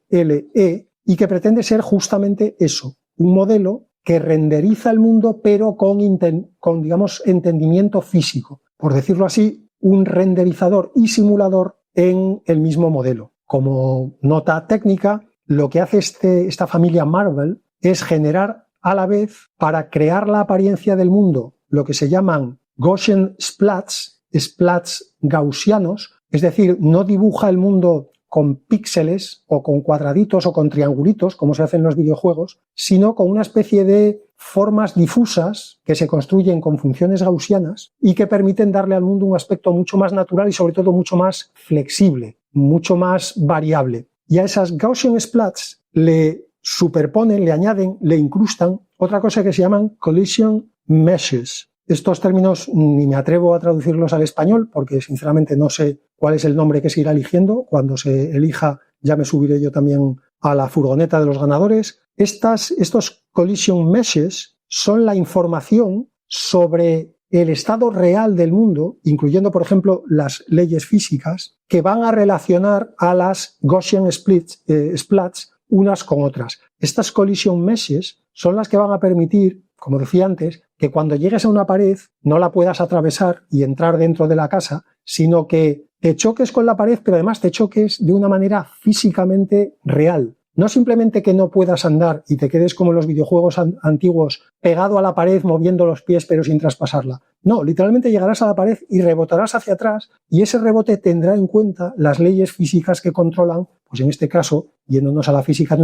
y que pretende ser justamente eso, un modelo que renderiza el mundo pero con digamos, entendimiento físico. Por decirlo así, un renderizador y simulador en el mismo modelo. Como nota técnica, lo que hace esta familia Marble es generar a la vez, para crear la apariencia del mundo, lo que se llaman Gaussian splats gaussianos, es decir, no dibuja el mundo con píxeles o con cuadraditos o con triangulitos, como se hace en los videojuegos, sino con una especie de formas difusas que se construyen con funciones gaussianas y que permiten darle al mundo un aspecto mucho más natural y sobre todo mucho más flexible, mucho más variable. Y a esas Gaussian splats le superponen, le añaden, le incrustan otra cosa que se llaman collision meshes. Estos términos ni me atrevo a traducirlos al español porque sinceramente no sé cuál es el nombre que se irá eligiendo. Cuando se elija ya me subiré yo también a la furgoneta de los ganadores. Estos collision meshes son la información sobre el estado real del mundo, incluyendo por ejemplo las leyes físicas, que van a relacionar a las Gaussian splats unas con otras. Estas collision meshes son las que van a permitir, como decía antes, que cuando llegues a una pared no la puedas atravesar y entrar dentro de la casa, sino que te choques con la pared, pero además te choques de una manera físicamente real. No simplemente que no puedas andar y te quedes como en los videojuegos antiguos pegado a la pared moviendo los pies pero sin traspasarla. No, literalmente llegarás a la pared y rebotarás hacia atrás y ese rebote tendrá en cuenta las leyes físicas que controlan, pues en este caso, yéndonos a la física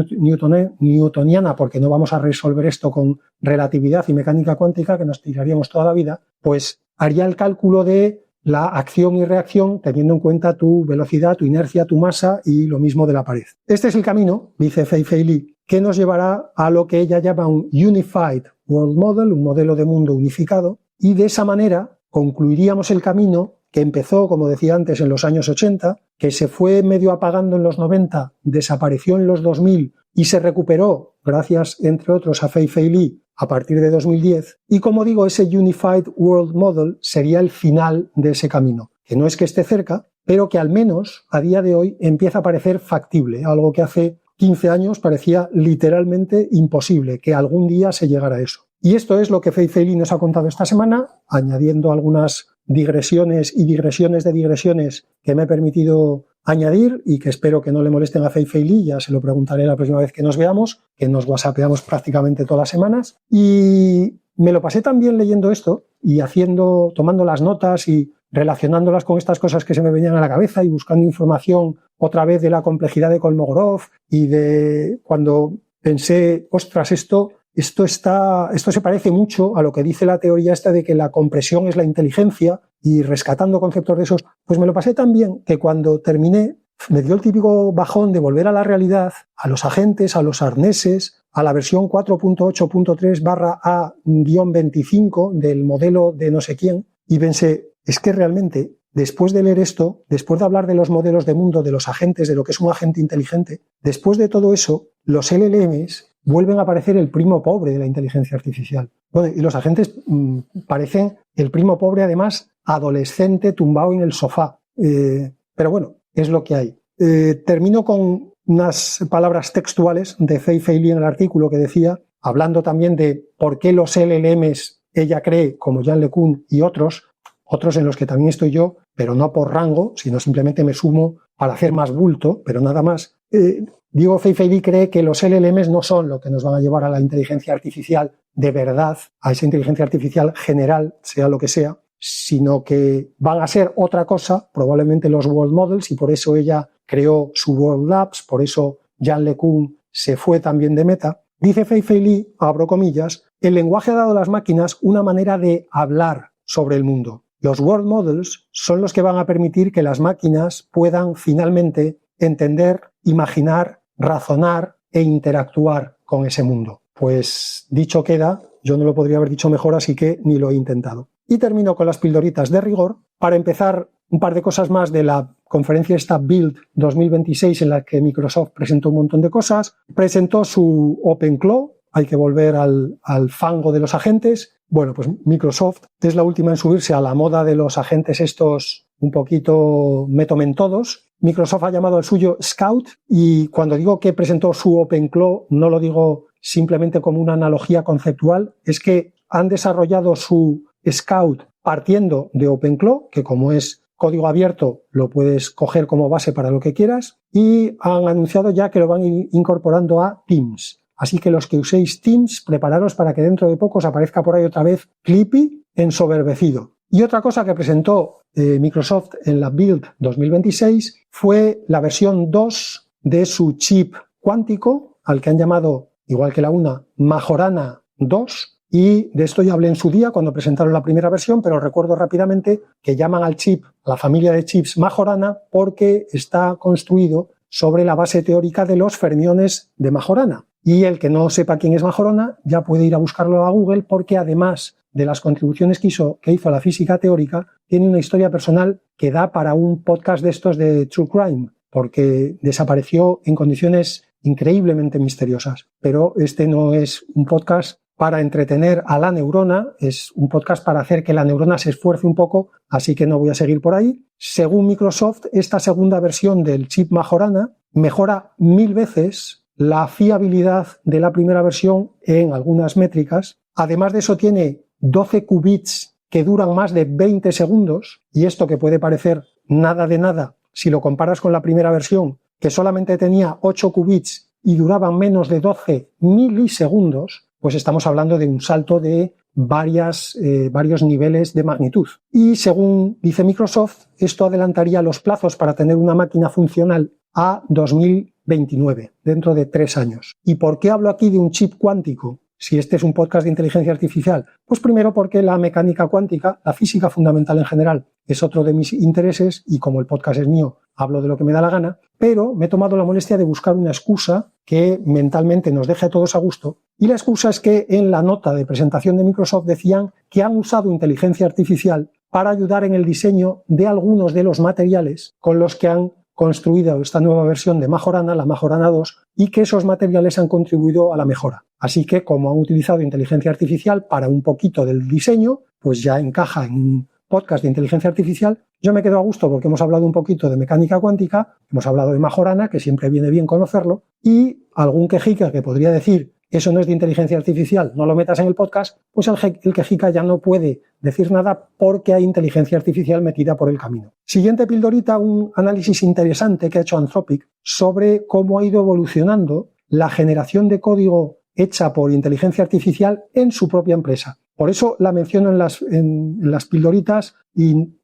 newtoniana, porque no vamos a resolver esto con relatividad y mecánica cuántica, que nos tiraríamos toda la vida, pues haría el cálculo de la acción y reacción teniendo en cuenta tu velocidad, tu inercia, tu masa y lo mismo de la pared. Este es el camino, dice Fei-Fei Li, que nos llevará a lo que ella llama un Unified World Model, un modelo de mundo unificado, y de esa manera concluiríamos el camino que empezó, como decía antes, en los años 80, que se fue medio apagando en los 90, desapareció en los 2000 y se recuperó, gracias, entre otros, a Fei-Fei Li, a partir de 2010, y como digo, ese Unified World Model sería el final de ese camino, que no es que esté cerca, pero que al menos a día de hoy empieza a parecer factible, algo que hace 15 años parecía literalmente imposible, que algún día se llegara a eso. Y esto es lo que Fei-Fei Li nos ha contado esta semana, añadiendo algunas digresiones y digresiones de digresiones que me he permitido añadir y que espero que no le molesten a Fei-Fei Li, ya se lo preguntaré la próxima vez que nos veamos, que nos whatsappeamos prácticamente todas las semanas. Y me lo pasé también leyendo esto y tomando las notas y relacionándolas con estas cosas que se me venían a la cabeza y buscando información otra vez de la complejidad de Kolmogorov y de cuando pensé, ostras, esto se parece mucho a lo que dice la teoría esta de que la compresión es la inteligencia y rescatando conceptos de esos, pues me lo pasé tan bien que cuando terminé me dio el típico bajón de volver a la realidad, a los agentes, a los arneses, a la versión 4.8.3/A-25 del modelo de no sé quién, y pensé, es que realmente, después de leer esto, después de hablar de los modelos de mundo, de los agentes, de lo que es un agente inteligente, después de todo eso, los LLMs vuelven a parecer el primo pobre de la inteligencia artificial. Bueno, y los agentes parecen el primo pobre, además, adolescente, tumbado en el sofá. Pero bueno, es lo que hay. Termino con unas palabras textuales de Fei-Fei Li en el artículo que decía, hablando también de por qué los LLMs, ella cree, como Yann LeCun y otros en los que también estoy yo, pero no por rango, sino simplemente me sumo para hacer más bulto, pero nada más. Digo, Fei-Fei Li cree que los LLMs no son lo que nos van a llevar a la inteligencia artificial de verdad, a esa inteligencia artificial general, sea lo que sea, sino que van a ser otra cosa, probablemente los World Models, y por eso ella creó su World Labs, por eso Yann LeCun se fue también de Meta. Dice Fei-Fei Li, abro comillas, el lenguaje ha dado a las máquinas una manera de hablar sobre el mundo. Los World Models son los que van a permitir que las máquinas puedan finalmente entender, imaginar, razonar e interactuar con ese mundo. Pues dicho queda, yo no lo podría haber dicho mejor, así que ni lo he intentado. Y termino con las pildoritas de rigor. Para empezar, un par de cosas más de la conferencia esta Build 2026 en la que Microsoft presentó un montón de cosas. Presentó su OpenClaw, hay que volver al fango de los agentes. Bueno, pues Microsoft es la última en subirse a la moda de los agentes estos un poquito me tomen todos. Microsoft ha llamado al suyo Scout y cuando digo que presentó su OpenClaw no lo digo simplemente como una analogía conceptual, es que han desarrollado su Scout partiendo de OpenClaw, que como es código abierto lo puedes coger como base para lo que quieras, y han anunciado ya que lo van incorporando a Teams. Así que los que uséis Teams, prepararos para que dentro de poco os aparezca por ahí otra vez Clippy ensoberbecido. Y otra cosa que presentó Microsoft en la Build 2026 fue la versión 2 de su chip cuántico, al que han llamado, igual que la una, Majorana 2, y de esto ya hablé en su día cuando presentaron la primera versión, pero recuerdo rápidamente que llaman al chip, a la familia de chips Majorana, porque está construido sobre la base teórica de los fermiones de Majorana. Y el que no sepa quién es Majorana ya puede ir a buscarlo a Google, porque además de las contribuciones que hizo a la física teórica, tiene una historia personal que da para un podcast de estos de True Crime, porque desapareció en condiciones increíblemente misteriosas. Pero este no es un podcast para entretener a la neurona, es un podcast para hacer que la neurona se esfuerce un poco, así que no voy a seguir por ahí. Según Microsoft, esta segunda versión del chip Majorana mejora 1000 veces la fiabilidad de la primera versión en algunas métricas. Además de eso tiene 12 qubits que duran más de 20 segundos, y esto que puede parecer nada de nada si lo comparas con la primera versión, que solamente tenía 8 qubits y duraban menos de 12 milisegundos, pues estamos hablando de un salto de varios niveles de magnitud. Y según dice Microsoft, esto adelantaría los plazos para tener una máquina funcional a 2029, dentro de 3 años. ¿Y por qué hablo aquí de un chip cuántico? Si este es un podcast de inteligencia artificial, pues primero porque la mecánica cuántica, la física fundamental en general, es otro de mis intereses y como el podcast es mío, hablo de lo que me da la gana, pero me he tomado la molestia de buscar una excusa que mentalmente nos deje a todos a gusto, y la excusa es que en la nota de presentación de Microsoft decían que han usado inteligencia artificial para ayudar en el diseño de algunos de los materiales con los que han construido esta nueva versión de Majorana, la Majorana 2, y que esos materiales han contribuido a la mejora. Así que, como han utilizado inteligencia artificial para un poquito del diseño, pues ya encaja en un podcast de inteligencia artificial. Yo me quedo a gusto porque hemos hablado un poquito de mecánica cuántica, hemos hablado de Majorana, que siempre viene bien conocerlo, y algún quejica que podría decir eso no es de inteligencia artificial, no lo metas en el podcast, pues el quejica ya no puede decir nada porque hay inteligencia artificial metida por el camino. Siguiente pildorita, un análisis interesante que ha hecho Anthropic sobre cómo ha ido evolucionando la generación de código hecha por inteligencia artificial en su propia empresa. Por eso la menciono en las pildoritas y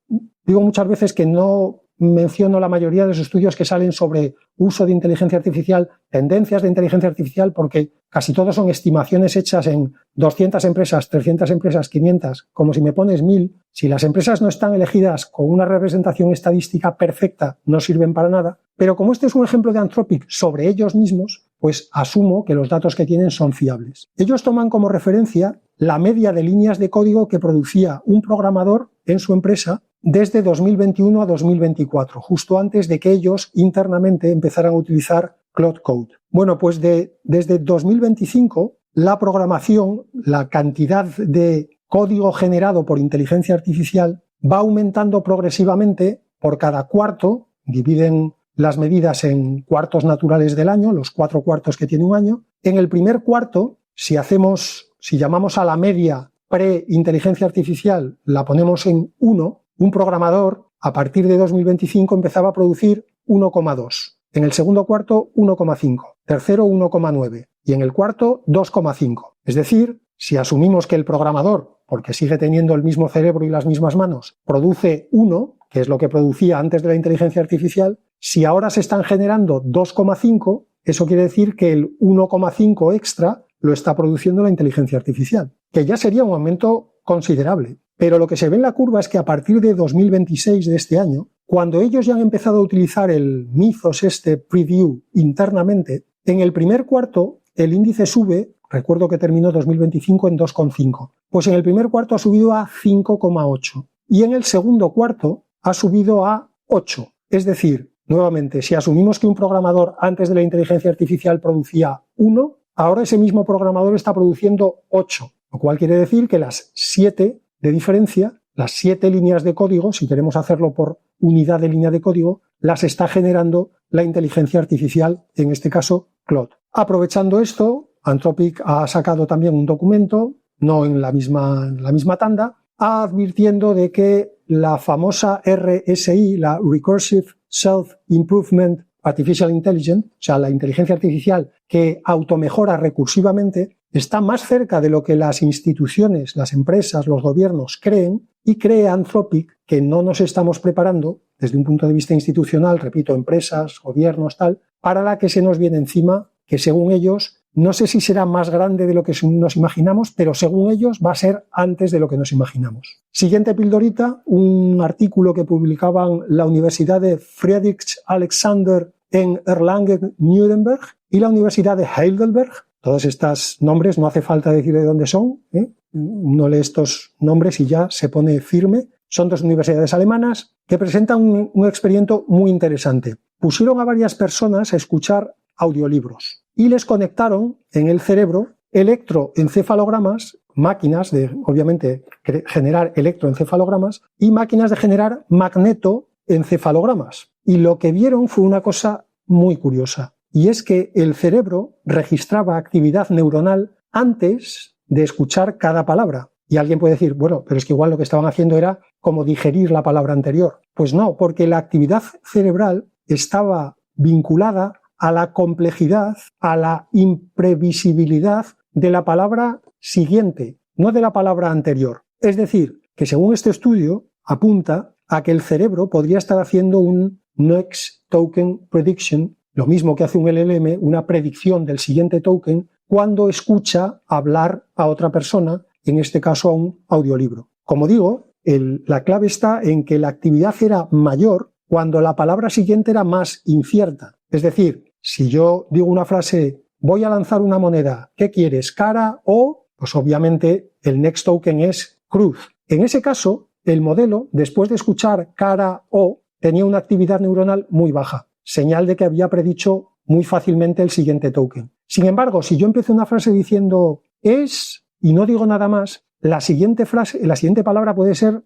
digo muchas veces que no menciono la mayoría de los estudios que salen sobre uso de inteligencia artificial, tendencias de inteligencia artificial, porque casi todos son estimaciones hechas en 200 empresas, 300 empresas, 500, como si me pones 1000. Si las empresas no están elegidas con una representación estadística perfecta, no sirven para nada. Pero como este es un ejemplo de Anthropic sobre ellos mismos, pues asumo que los datos que tienen son fiables. Ellos toman como referencia la media de líneas de código que producía un programador en su empresa desde 2021 a 2024, justo antes de que ellos internamente empezaran a utilizar Claude Code. Bueno, pues desde 2025 la programación, la cantidad de código generado por inteligencia artificial va aumentando progresivamente por cada cuarto. Dividen las medidas en cuartos naturales del año, los 4 cuartos que tiene un año. En el primer cuarto, si llamamos a la media pre-inteligencia artificial, la ponemos en 1, un programador a partir de 2025 empezaba a producir 1,2. En el segundo cuarto, 1,5. Tercero, 1,9. Y en el cuarto, 2,5. Es decir, si asumimos que el programador, porque sigue teniendo el mismo cerebro y las mismas manos, produce 1, que es lo que producía antes de la inteligencia artificial, si ahora se están generando 2,5, eso quiere decir que el 1,5 extra lo está produciendo la inteligencia artificial, que ya sería un aumento considerable. Pero lo que se ve en la curva es que a partir de 2026 de este año, cuando ellos ya han empezado a utilizar el Mythos preview internamente, en el primer cuarto el índice sube, recuerdo que terminó 2025 en 2,5, pues en el primer cuarto ha subido a 5,8 y en el segundo cuarto ha subido a 8. Es decir, nuevamente, si asumimos que un programador antes de la inteligencia artificial producía 1, ahora ese mismo programador está produciendo 8, lo cual quiere decir que las 7 de diferencia, las 7 líneas de código, si queremos hacerlo por unidad de línea de código, las está generando la inteligencia artificial, en este caso Claude. Aprovechando esto, Anthropic ha sacado también un documento, no en la misma tanda, advirtiendo de que la famosa RSI, la Recursive Self-Improvement Artificial Intelligence, o sea, la inteligencia artificial que automejora recursivamente, está más cerca de lo que las instituciones, las empresas, los gobiernos creen, y cree Anthropic que no nos estamos preparando desde un punto de vista institucional, repito, empresas, gobiernos, tal, para la que se nos viene encima, que según ellos, no sé si será más grande de lo que nos imaginamos, pero según ellos va a ser antes de lo que nos imaginamos. Siguiente pildorita, un artículo que publicaban la Universidad de Friedrich-Alexander en Erlangen-Nuremberg y la Universidad de Heidelberg. Todos estos nombres no hace falta decir de dónde son, Uno lee estos nombres y ya se pone firme. Son 2 universidades alemanas que presentan un experimento muy interesante. Pusieron a varias personas a escuchar audiolibros y les conectaron en el cerebro electroencefalogramas, máquinas de, obviamente, generar electroencefalogramas y máquinas de generar magnetoencefalogramas. Y lo que vieron fue una cosa muy curiosa, y es que el cerebro registraba actividad neuronal antes de escuchar cada palabra. Y alguien puede decir, bueno, pero es que igual lo que estaban haciendo era como digerir la palabra anterior. Pues no, porque la actividad cerebral estaba vinculada a la complejidad, a la imprevisibilidad de la palabra siguiente, no de la palabra anterior. Es decir, que según este estudio apunta a que el cerebro podría estar haciendo un Next Token Prediction, lo mismo que hace un LLM, una predicción del siguiente token, cuando escucha hablar a otra persona, en este caso a un audiolibro. Como digo, la clave está en que la actividad era mayor cuando la palabra siguiente era más incierta. Es decir, si yo digo una frase, voy a lanzar una moneda, ¿qué quieres, cara o? Pues obviamente el next token es cruz. En ese caso, el modelo, después de escuchar cara o, tenía una actividad neuronal muy baja, señal de que había predicho muy fácilmente el siguiente token. Sin embargo, si yo empiezo una frase diciendo es y no digo nada más, la siguiente palabra puede ser,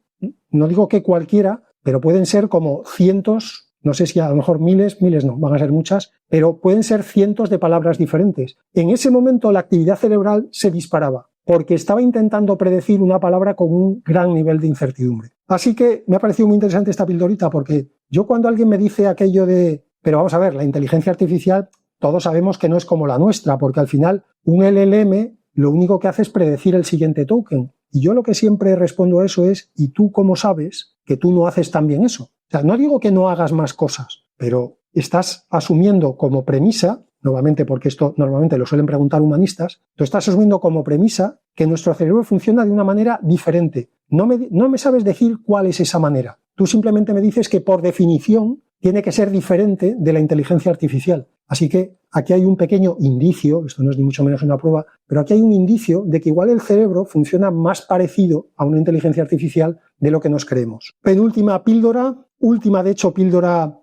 no digo que cualquiera, pero pueden ser como cientos, no sé si a lo mejor miles no, van a ser muchas, pero pueden ser cientos de palabras diferentes. En ese momento la actividad cerebral se disparaba, porque estaba intentando predecir una palabra con un gran nivel de incertidumbre. Así que me ha parecido muy interesante esta pildorita, porque yo cuando alguien me dice aquello de, pero vamos a ver, la inteligencia artificial, todos sabemos que no es como la nuestra, porque al final un LLM lo único que hace es predecir el siguiente token. Y yo lo que siempre respondo a eso es, ¿y tú cómo sabes que tú no haces tan bien eso. O sea, no digo que no hagas más cosas, pero estás asumiendo como premisa, nuevamente porque esto normalmente lo suelen preguntar humanistas, tú estás asumiendo como premisa que nuestro cerebro funciona de una manera diferente. No me sabes decir cuál es esa manera. Tú simplemente me dices que por definición tiene que ser diferente de la inteligencia artificial. Así que aquí hay un pequeño indicio, esto no es ni mucho menos una prueba, pero aquí hay un indicio de que igual el cerebro funciona más parecido a una inteligencia artificial de lo que nos creemos. Penúltima píldora, última de hecho píldora,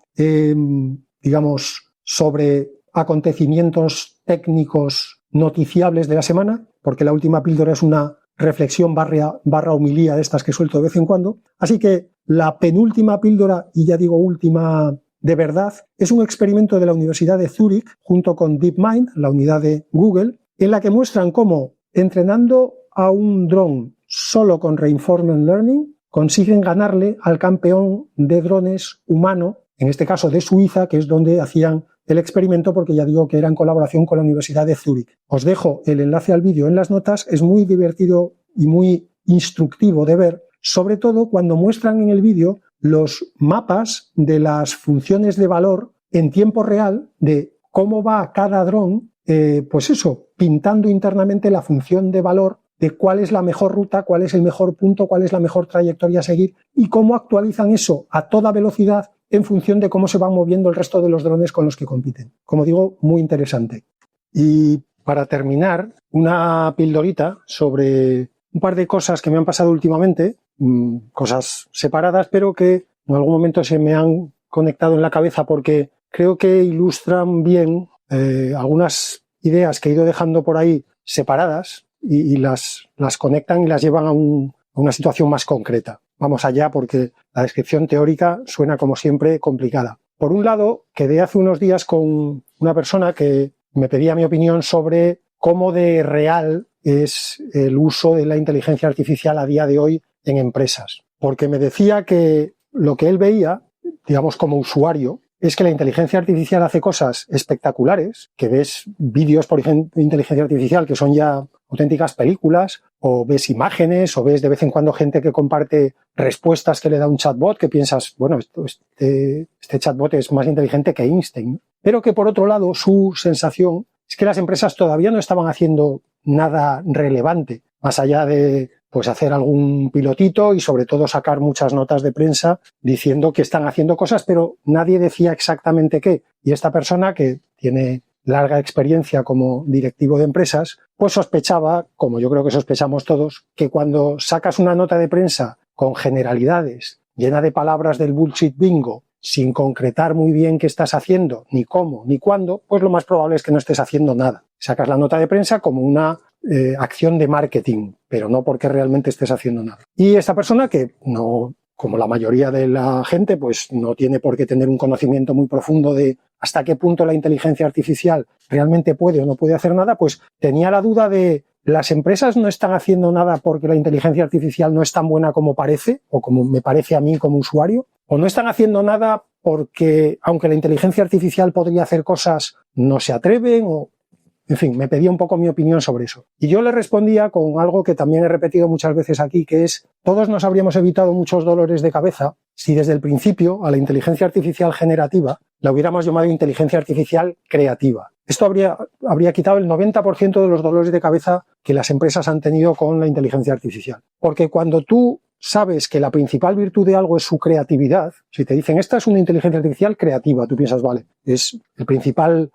digamos, sobre acontecimientos técnicos noticiables de la semana, porque la última píldora es una reflexión barra homilía de estas que suelto de vez en cuando. Así que la penúltima píldora, y ya digo última de verdad, es un experimento de la Universidad de Zúrich junto con DeepMind, la unidad de Google, en la que muestran cómo entrenando a un dron solo con Reinforcement Learning consiguen ganarle al campeón de drones humano, en este caso de Suiza, que es donde hacían el experimento, porque ya digo que era en colaboración con la Universidad de Zúrich. Os dejo el enlace al vídeo en las notas, es muy divertido y muy instructivo de ver, sobre todo cuando muestran en el vídeo los mapas de las funciones de valor en tiempo real de cómo va cada dron, pues eso, pintando internamente la función de valor de cuál es la mejor ruta, cuál es el mejor punto, cuál es la mejor trayectoria a seguir y cómo actualizan eso a toda velocidad en función de cómo se van moviendo el resto de los drones con los que compiten. Como digo, muy interesante. Y para terminar, una pildorita sobre un par de cosas que me han pasado últimamente, cosas separadas, pero que en algún momento se me han conectado en la cabeza porque creo que ilustran bien algunas ideas que he ido dejando por ahí separadas y las conectan y las llevan a una situación más concreta. Vamos allá porque la descripción teórica suena como siempre complicada. Por un lado, quedé hace unos días con una persona que me pedía mi opinión sobre cómo de real es el uso de la inteligencia artificial a día de hoy en empresas. Porque me decía que lo que él veía, digamos como usuario, es que la inteligencia artificial hace cosas espectaculares, que ves vídeos, por ejemplo, de inteligencia artificial que son ya auténticas películas, o ves imágenes, o ves de vez en cuando gente que comparte respuestas que le da un chatbot, que piensas, bueno, este chatbot es más inteligente que Einstein. Pero que por otro lado, su sensación es que las empresas todavía no estaban haciendo nada relevante, más allá de pues hacer algún pilotito y sobre todo sacar muchas notas de prensa diciendo que están haciendo cosas, pero nadie decía exactamente qué. Y esta persona, que tiene larga experiencia como directivo de empresas, pues sospechaba, como yo creo que sospechamos todos, que cuando sacas una nota de prensa con generalidades, llena de palabras del bullshit bingo, sin concretar muy bien qué estás haciendo, ni cómo, ni cuándo, pues lo más probable es que no estés haciendo nada. Sacas la nota de prensa como una acción de marketing, pero no porque realmente estés haciendo nada. Y esta persona, que no, como la mayoría de la gente, pues no tiene por qué tener un conocimiento muy profundo de hasta qué punto la inteligencia artificial realmente puede o no puede hacer nada, pues tenía la duda de las empresas no están haciendo nada porque la inteligencia artificial no es tan buena como parece, o como me parece a mí como usuario, o no están haciendo nada porque, aunque la inteligencia artificial podría hacer cosas, no se atreven, o en fin, me pedía un poco mi opinión sobre eso. Y yo le respondía con algo que también he repetido muchas veces aquí, que es, todos nos habríamos evitado muchos dolores de cabeza si desde el principio a la inteligencia artificial generativa la hubiéramos llamado inteligencia artificial creativa. Esto habría quitado el 90% de los dolores de cabeza que las empresas han tenido con la inteligencia artificial. Porque cuando tú sabes que la principal virtud de algo es su creatividad, si te dicen, esta es una inteligencia artificial creativa, tú piensas, vale, es el principal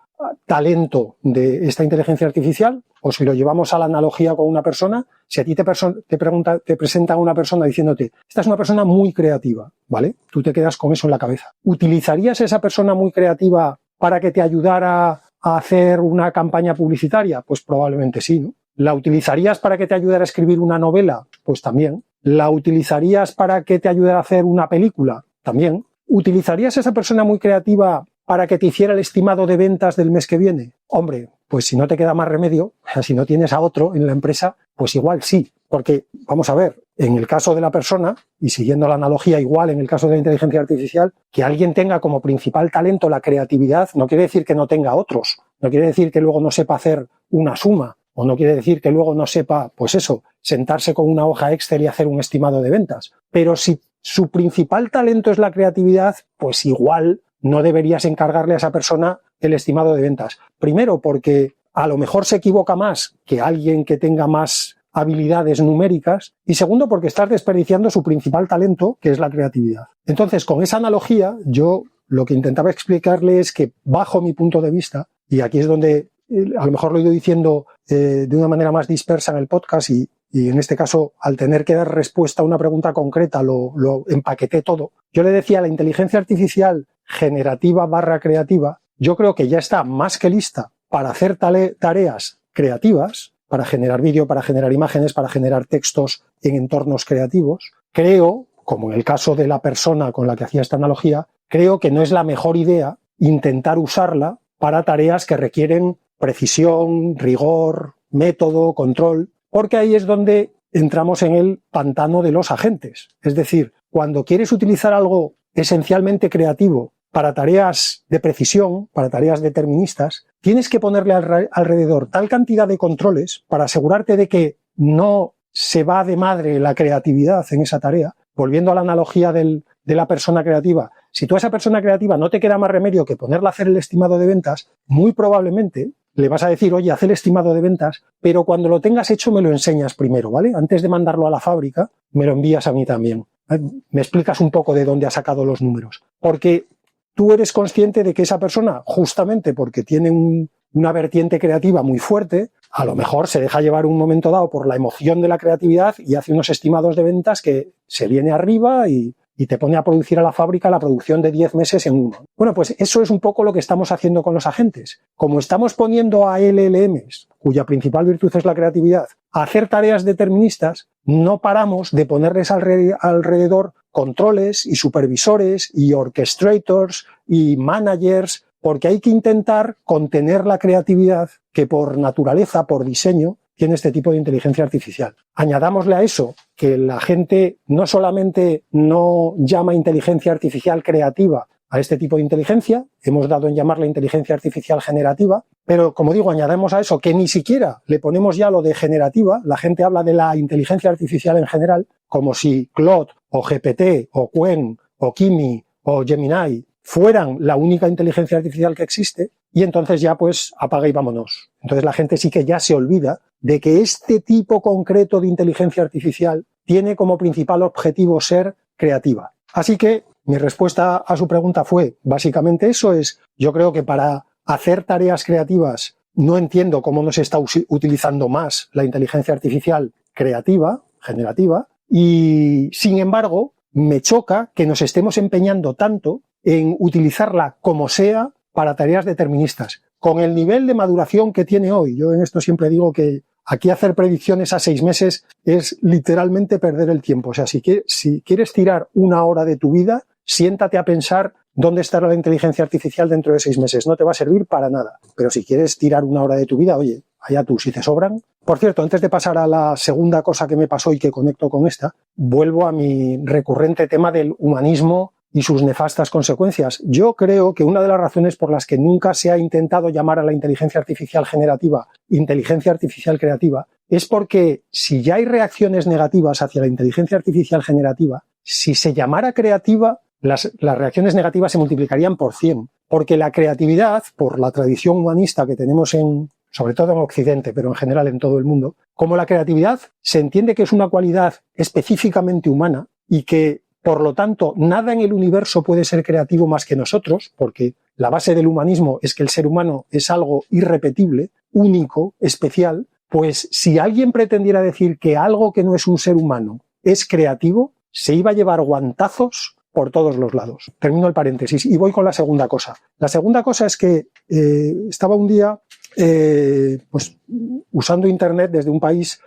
talento de esta inteligencia artificial, o si lo llevamos a la analogía con una persona, si a ti te presentan una persona diciéndote, esta es una persona muy creativa, ¿vale? Tú te quedas con eso en la cabeza. ¿Utilizarías a esa persona muy creativa para que te ayudara a hacer una campaña publicitaria? Pues probablemente sí, ¿no? ¿La utilizarías para que te ayudara a escribir una novela? Pues también. ¿La utilizarías para que te ayudara a hacer una película? También. ¿Utilizarías a esa persona muy creativa para que te hiciera el estimado de ventas del mes que viene? Hombre, pues si no te queda más remedio, si no tienes a otro en la empresa, pues igual sí. Porque, vamos a ver, en el caso de la persona, y siguiendo la analogía igual en el caso de la inteligencia artificial, que alguien tenga como principal talento la creatividad no quiere decir que no tenga otros. No quiere decir que luego no sepa hacer una suma o no quiere decir que luego no sepa, pues eso, sentarse con una hoja Excel y hacer un estimado de ventas. Pero si su principal talento es la creatividad, pues igual no deberías encargarle a esa persona el estimado de ventas. Primero, porque a lo mejor se equivoca más que alguien que tenga más habilidades numéricas, y segundo, porque estás desperdiciando su principal talento, que es la creatividad. Entonces, con esa analogía, yo lo que intentaba explicarle es que, bajo mi punto de vista, y aquí es donde a lo mejor lo he ido diciendo de una manera más dispersa en el podcast y en este caso, al tener que dar respuesta a una pregunta concreta, lo empaqueté todo. Yo le decía, la inteligencia artificial generativa / creativa, yo creo que ya está más que lista para hacer tareas creativas, para generar vídeo, para generar imágenes, para generar textos en entornos creativos. Creo, como en el caso de la persona con la que hacía esta analogía, creo que no es la mejor idea intentar usarla para tareas que requieren precisión, rigor, método, control, porque ahí es donde entramos en el pantano de los agentes. Es decir, cuando quieres utilizar algo esencialmente creativo para tareas de precisión, para tareas deterministas, tienes que ponerle alrededor tal cantidad de controles para asegurarte de que no se va de madre la creatividad en esa tarea. Volviendo a la analogía de la persona creativa, si tú a esa persona creativa no te queda más remedio que ponerla a hacer el estimado de ventas, muy probablemente le vas a decir, oye, haz el estimado de ventas, pero cuando lo tengas hecho me lo enseñas primero, ¿vale? Antes de mandarlo a la fábrica, me lo envías a mí también. Me explicas un poco de dónde has sacado los números. Porque tú eres consciente de que esa persona, justamente porque tiene una vertiente creativa muy fuerte, a lo mejor se deja llevar un momento dado por la emoción de la creatividad y hace unos estimados de ventas que se viene arriba y te pone a producir a la fábrica la producción de 10 meses en uno. Bueno, pues eso es un poco lo que estamos haciendo con los agentes. Como estamos poniendo a LLMs, cuya principal virtud es la creatividad, a hacer tareas deterministas, no paramos de ponerles alrededor controles y supervisores y orchestrators y managers, porque hay que intentar contener la creatividad que por naturaleza, por diseño, tiene este tipo de inteligencia artificial. Añadámosle a eso que la gente no solamente no llama inteligencia artificial creativa a este tipo de inteligencia, hemos dado en llamarla inteligencia artificial generativa, pero como digo, añadamos a eso que ni siquiera le ponemos ya lo de generativa, la gente habla de la inteligencia artificial en general, como si Claude o GPT o Qwen o Kimi o Gemini fueran la única inteligencia artificial que existe, y entonces ya pues apaga y vámonos. Entonces la gente sí que ya se olvida de que este tipo concreto de inteligencia artificial tiene como principal objetivo ser creativa. Así que mi respuesta a su pregunta fue básicamente eso, yo creo que para hacer tareas creativas no entiendo cómo no se está utilizando más la inteligencia artificial creativa, generativa, y sin embargo me choca que nos estemos empeñando tanto en utilizarla como sea para tareas deterministas. Con el nivel de maduración que tiene hoy, yo en esto siempre digo que aquí hacer predicciones a 6 meses es literalmente perder el tiempo. O sea, si quieres tirar una hora de tu vida, siéntate a pensar dónde estará la inteligencia artificial dentro de 6 meses. No te va a servir para nada. Pero si quieres tirar una hora de tu vida, oye, allá tú, si te sobran. Por cierto, antes de pasar a la segunda cosa que me pasó y que conecto con esta, vuelvo a mi recurrente tema del humanismo y sus nefastas consecuencias. Yo creo que una de las razones por las que nunca se ha intentado llamar a la inteligencia artificial generativa inteligencia artificial creativa es porque si ya hay reacciones negativas hacia la inteligencia artificial generativa, si se llamara creativa, las reacciones negativas se multiplicarían por 100. Porque la creatividad, por la tradición humanista que tenemos sobre todo en Occidente, pero en general en todo el mundo, como la creatividad se entiende que es una cualidad específicamente humana y que por lo tanto, nada en el universo puede ser creativo más que nosotros, porque la base del humanismo es que el ser humano es algo irrepetible, único, especial. Pues si alguien pretendiera decir que algo que no es un ser humano es creativo, se iba a llevar guantazos por todos los lados. Termino el paréntesis y voy con la segunda cosa. La segunda cosa es que estaba un día pues usando internet desde un país,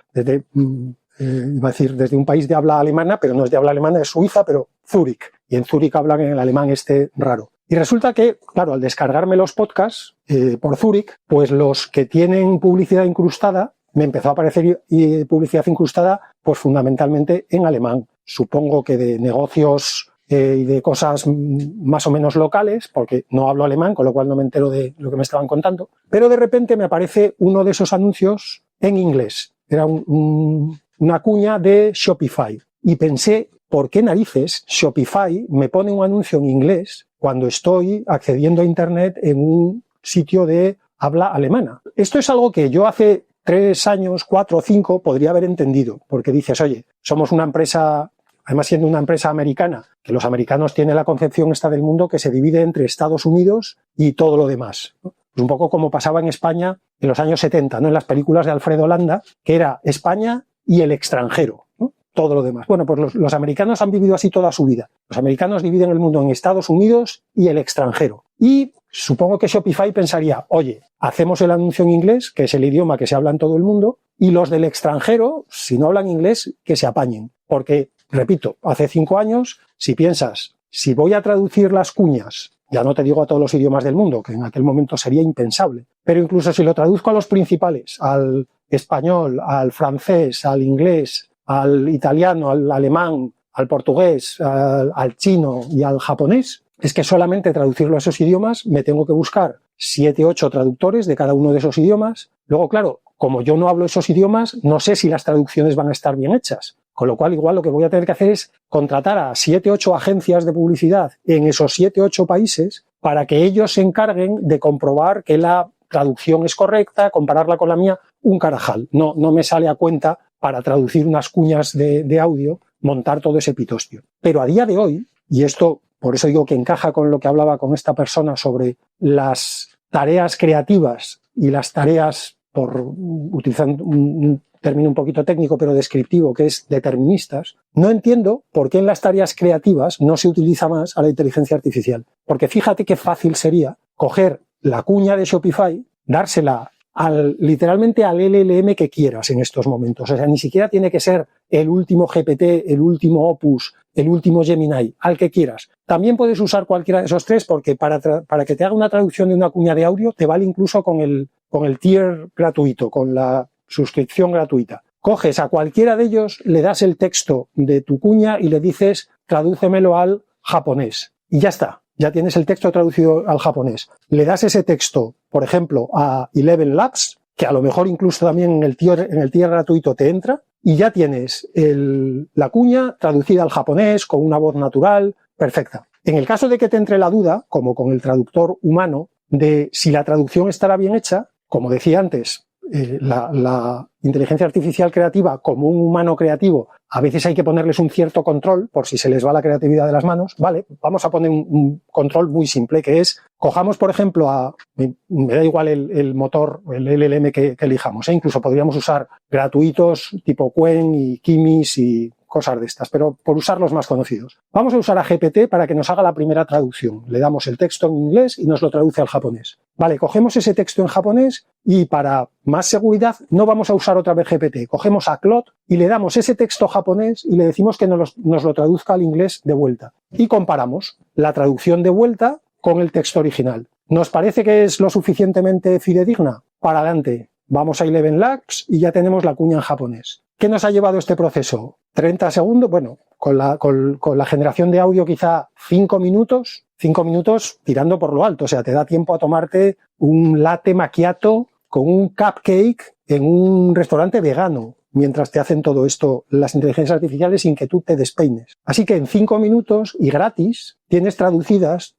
iba a decir desde un país de habla alemana, pero no es de habla alemana, es Suiza, pero Zúrich. Y en Zúrich hablan en el alemán raro. Y resulta que, claro, al descargarme los podcasts por Zúrich, pues los que tienen publicidad incrustada, me empezó a aparecer publicidad incrustada, pues fundamentalmente en alemán. Supongo que de negocios y de cosas más o menos locales, porque no hablo alemán, con lo cual no me entero de lo que me estaban contando. Pero de repente me aparece uno de esos anuncios en inglés. Era una cuña de Shopify. Y pensé, ¿por qué narices Shopify me pone un anuncio en inglés cuando estoy accediendo a Internet en un sitio de habla alemana? Esto es algo que yo hace 3 años, 4 o 5 podría haber entendido, porque dices, oye, somos una empresa, además siendo una empresa americana, que los americanos tienen la concepción esta del mundo que se divide entre Estados Unidos y todo lo demás, ¿no? Pues un poco como pasaba en España en los años 70, ¿no? En las películas de Alfredo Landa, que era España y el extranjero, ¿no? Todo lo demás. Bueno, pues los americanos han vivido así toda su vida. Los americanos dividen el mundo en Estados Unidos y el extranjero. Y supongo que Shopify pensaría, oye, hacemos el anuncio en inglés, que es el idioma que se habla en todo el mundo, y los del extranjero, si no hablan inglés, que se apañen. Porque, repito, hace 5 años, si piensas, si voy a traducir las cuñas, ya no te digo a todos los idiomas del mundo, que en aquel momento sería impensable, pero incluso si lo traduzco a los principales, al español, al francés, al inglés, al italiano, al alemán, al portugués, al chino y al japonés, es que solamente traducirlo a esos idiomas me tengo que buscar 7, 8 traductores de cada uno de esos idiomas. Luego, claro, como yo no hablo esos idiomas, no sé si las traducciones van a estar bien hechas. Con lo cual, igual lo que voy a tener que hacer es contratar a 7, 8 agencias de publicidad en esos 7, 8 países para que ellos se encarguen de comprobar que la traducción es correcta, compararla con la mía, un carajal. No me sale a cuenta para traducir unas cuñas de audio, montar todo ese pitostio. Pero a día de hoy, y esto por eso digo que encaja con lo que hablaba con esta persona sobre las tareas creativas y las tareas, por utilizando un término un poquito técnico pero descriptivo, que es deterministas, no entiendo por qué en las tareas creativas no se utiliza más a la inteligencia artificial. Porque fíjate qué fácil sería coger la cuña de Shopify, dársela literalmente al LLM que quieras en estos momentos. O sea, ni siquiera tiene que ser el último GPT, el último Opus, el último Gemini, al que quieras. También puedes usar cualquiera de esos 3 porque para que te haga una traducción de una cuña de audio te vale incluso con el tier gratuito, con la suscripción gratuita. Coges a cualquiera de ellos, le das el texto de tu cuña y le dices tradúcemelo al japonés. Y ya está. Ya tienes el texto traducido al japonés. Le das ese texto, por ejemplo, a Eleven Labs, que a lo mejor incluso también en el tier gratuito te entra, y ya tienes la cuña traducida al japonés con una voz natural, perfecta. En el caso de que te entre la duda, como con el traductor humano, de si la traducción estará bien hecha, como decía antes, la inteligencia artificial creativa, como un humano creativo, a veces hay que ponerles un cierto control por si se les va la creatividad de las manos. Vale, vamos a poner un control muy simple, que es, cojamos por ejemplo me da igual el motor, el LLM que elijamos, incluso podríamos usar gratuitos tipo Qwen y Kimis y cosas de estas, pero por usar los más conocidos. Vamos a usar a GPT para que nos haga la primera traducción. Le damos el texto en inglés y nos lo traduce al japonés. Vale, cogemos ese texto en japonés y para más seguridad no vamos a usar otra vez GPT. Cogemos a Claude y le damos ese texto japonés y le decimos que nos lo traduzca al inglés de vuelta. Y comparamos la traducción de vuelta con el texto original. ¿Nos parece que es lo suficientemente fidedigna? Para adelante. Vamos a Eleven Labs y ya tenemos la cuña en japonés. ¿Qué nos ha llevado este proceso? 30 segundos, bueno, con la generación de audio quizá 5 minutos, 5 minutos tirando por lo alto, o sea, te da tiempo a tomarte un latte macchiato con un cupcake en un restaurante vegano, mientras te hacen todo esto las inteligencias artificiales sin que tú te despeines. Así que en 5 minutos y gratis tienes traducidas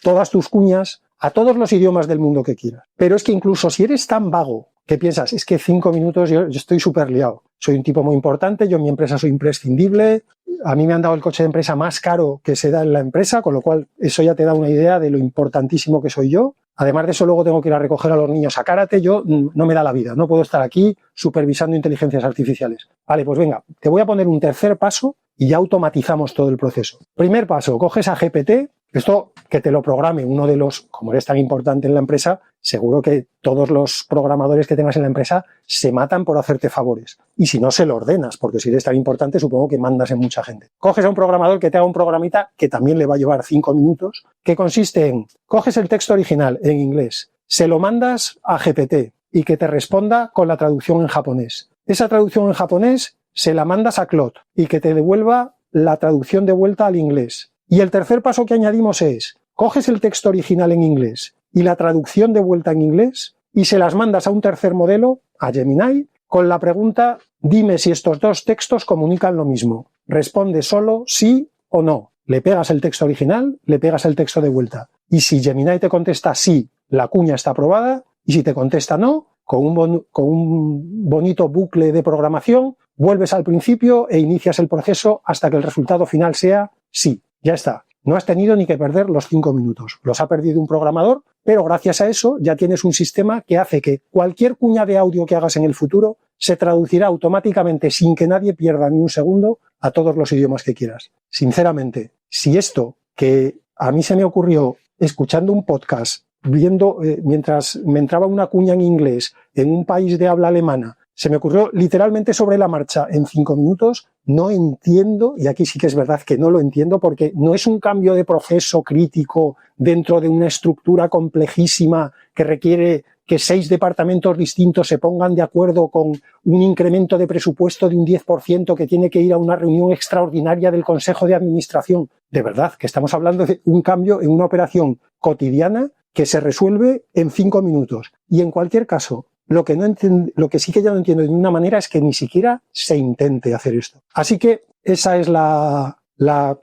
todas tus cuñas a todos los idiomas del mundo que quieras. Pero es que incluso si eres tan vago que piensas, es que 5 minutos yo estoy súper liado. Soy un tipo muy importante, yo en mi empresa soy imprescindible, a mí me han dado el coche de empresa más caro que se da en la empresa, con lo cual eso ya te da una idea de lo importantísimo que soy yo. Además de eso, luego tengo que ir a recoger a los niños a karate, yo no me da la vida, no puedo estar aquí supervisando inteligencias artificiales. Vale, pues venga, te voy a poner un tercer paso y ya automatizamos todo el proceso. Primer paso, coges a GPT, esto que te lo programe uno de los, como eres tan importante en la empresa, seguro que todos los programadores que tengas en la empresa se matan por hacerte favores. Y si no, se lo ordenas, porque si eres tan importante, supongo que mandas en mucha gente. Coges a un programador que te haga un programita que también le va a llevar 5 minutos, que consiste en, coges el texto original en inglés, se lo mandas a GPT y que te responda con la traducción en japonés. Esa traducción en japonés se la mandas a Claude y que te devuelva la traducción de vuelta al inglés. Y el tercer paso que añadimos es, coges el texto original en inglés y la traducción de vuelta en inglés y se las mandas a un tercer modelo, a Gemini, con la pregunta: dime si estos dos textos comunican lo mismo. Responde solo sí o no. Le pegas el texto original, le pegas el texto de vuelta. Y si Gemini te contesta sí, la cuña está aprobada, y si te contesta no, con un bonito bucle de programación, vuelves al principio e inicias el proceso hasta que el resultado final sea sí. Ya está. No has tenido ni que perder los 5 minutos. Los ha perdido un programador, pero gracias a eso ya tienes un sistema que hace que cualquier cuña de audio que hagas en el futuro se traducirá automáticamente, sin que nadie pierda ni un segundo, a todos los idiomas que quieras. Sinceramente, si esto que a mí se me ocurrió escuchando un podcast, viendo mientras me entraba una cuña en inglés en un país de habla alemana, se me ocurrió literalmente sobre la marcha en 5 minutos, no entiendo, y aquí sí que es verdad que no lo entiendo, porque no es un cambio de proceso crítico dentro de una estructura complejísima que requiere que 6 departamentos distintos se pongan de acuerdo con un incremento de presupuesto de un 10% que tiene que ir a una reunión extraordinaria del Consejo de Administración. De verdad, que estamos hablando de un cambio en una operación cotidiana que se resuelve en 5 minutos. Y en cualquier caso, lo que sí que ya no entiendo de ninguna manera es que ni siquiera se intente hacer esto. Así que esa es la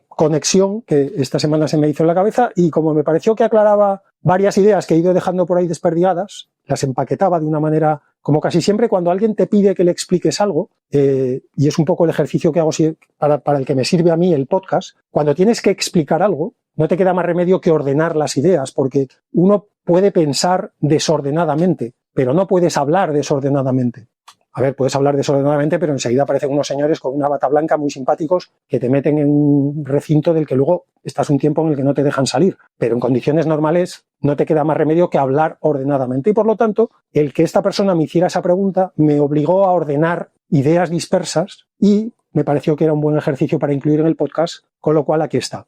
conexión que esta semana se me hizo en la cabeza, y como me pareció que aclaraba varias ideas que he ido dejando por ahí desperdigadas, las empaquetaba de una manera, como casi siempre cuando alguien te pide que le expliques algo, y es un poco el ejercicio que hago para el que me sirve a mí el podcast. Cuando tienes que explicar algo, no te queda más remedio que ordenar las ideas, porque uno puede pensar desordenadamente, pero no puedes hablar desordenadamente. A ver, puedes hablar desordenadamente, pero enseguida aparecen unos señores con una bata blanca muy simpáticos que te meten en un recinto del que luego estás un tiempo en el que no te dejan salir. Pero en condiciones normales no te queda más remedio que hablar ordenadamente. Y por lo tanto, el que esta persona me hiciera esa pregunta me obligó a ordenar ideas dispersas y me pareció que era un buen ejercicio para incluir en el podcast, con lo cual aquí está.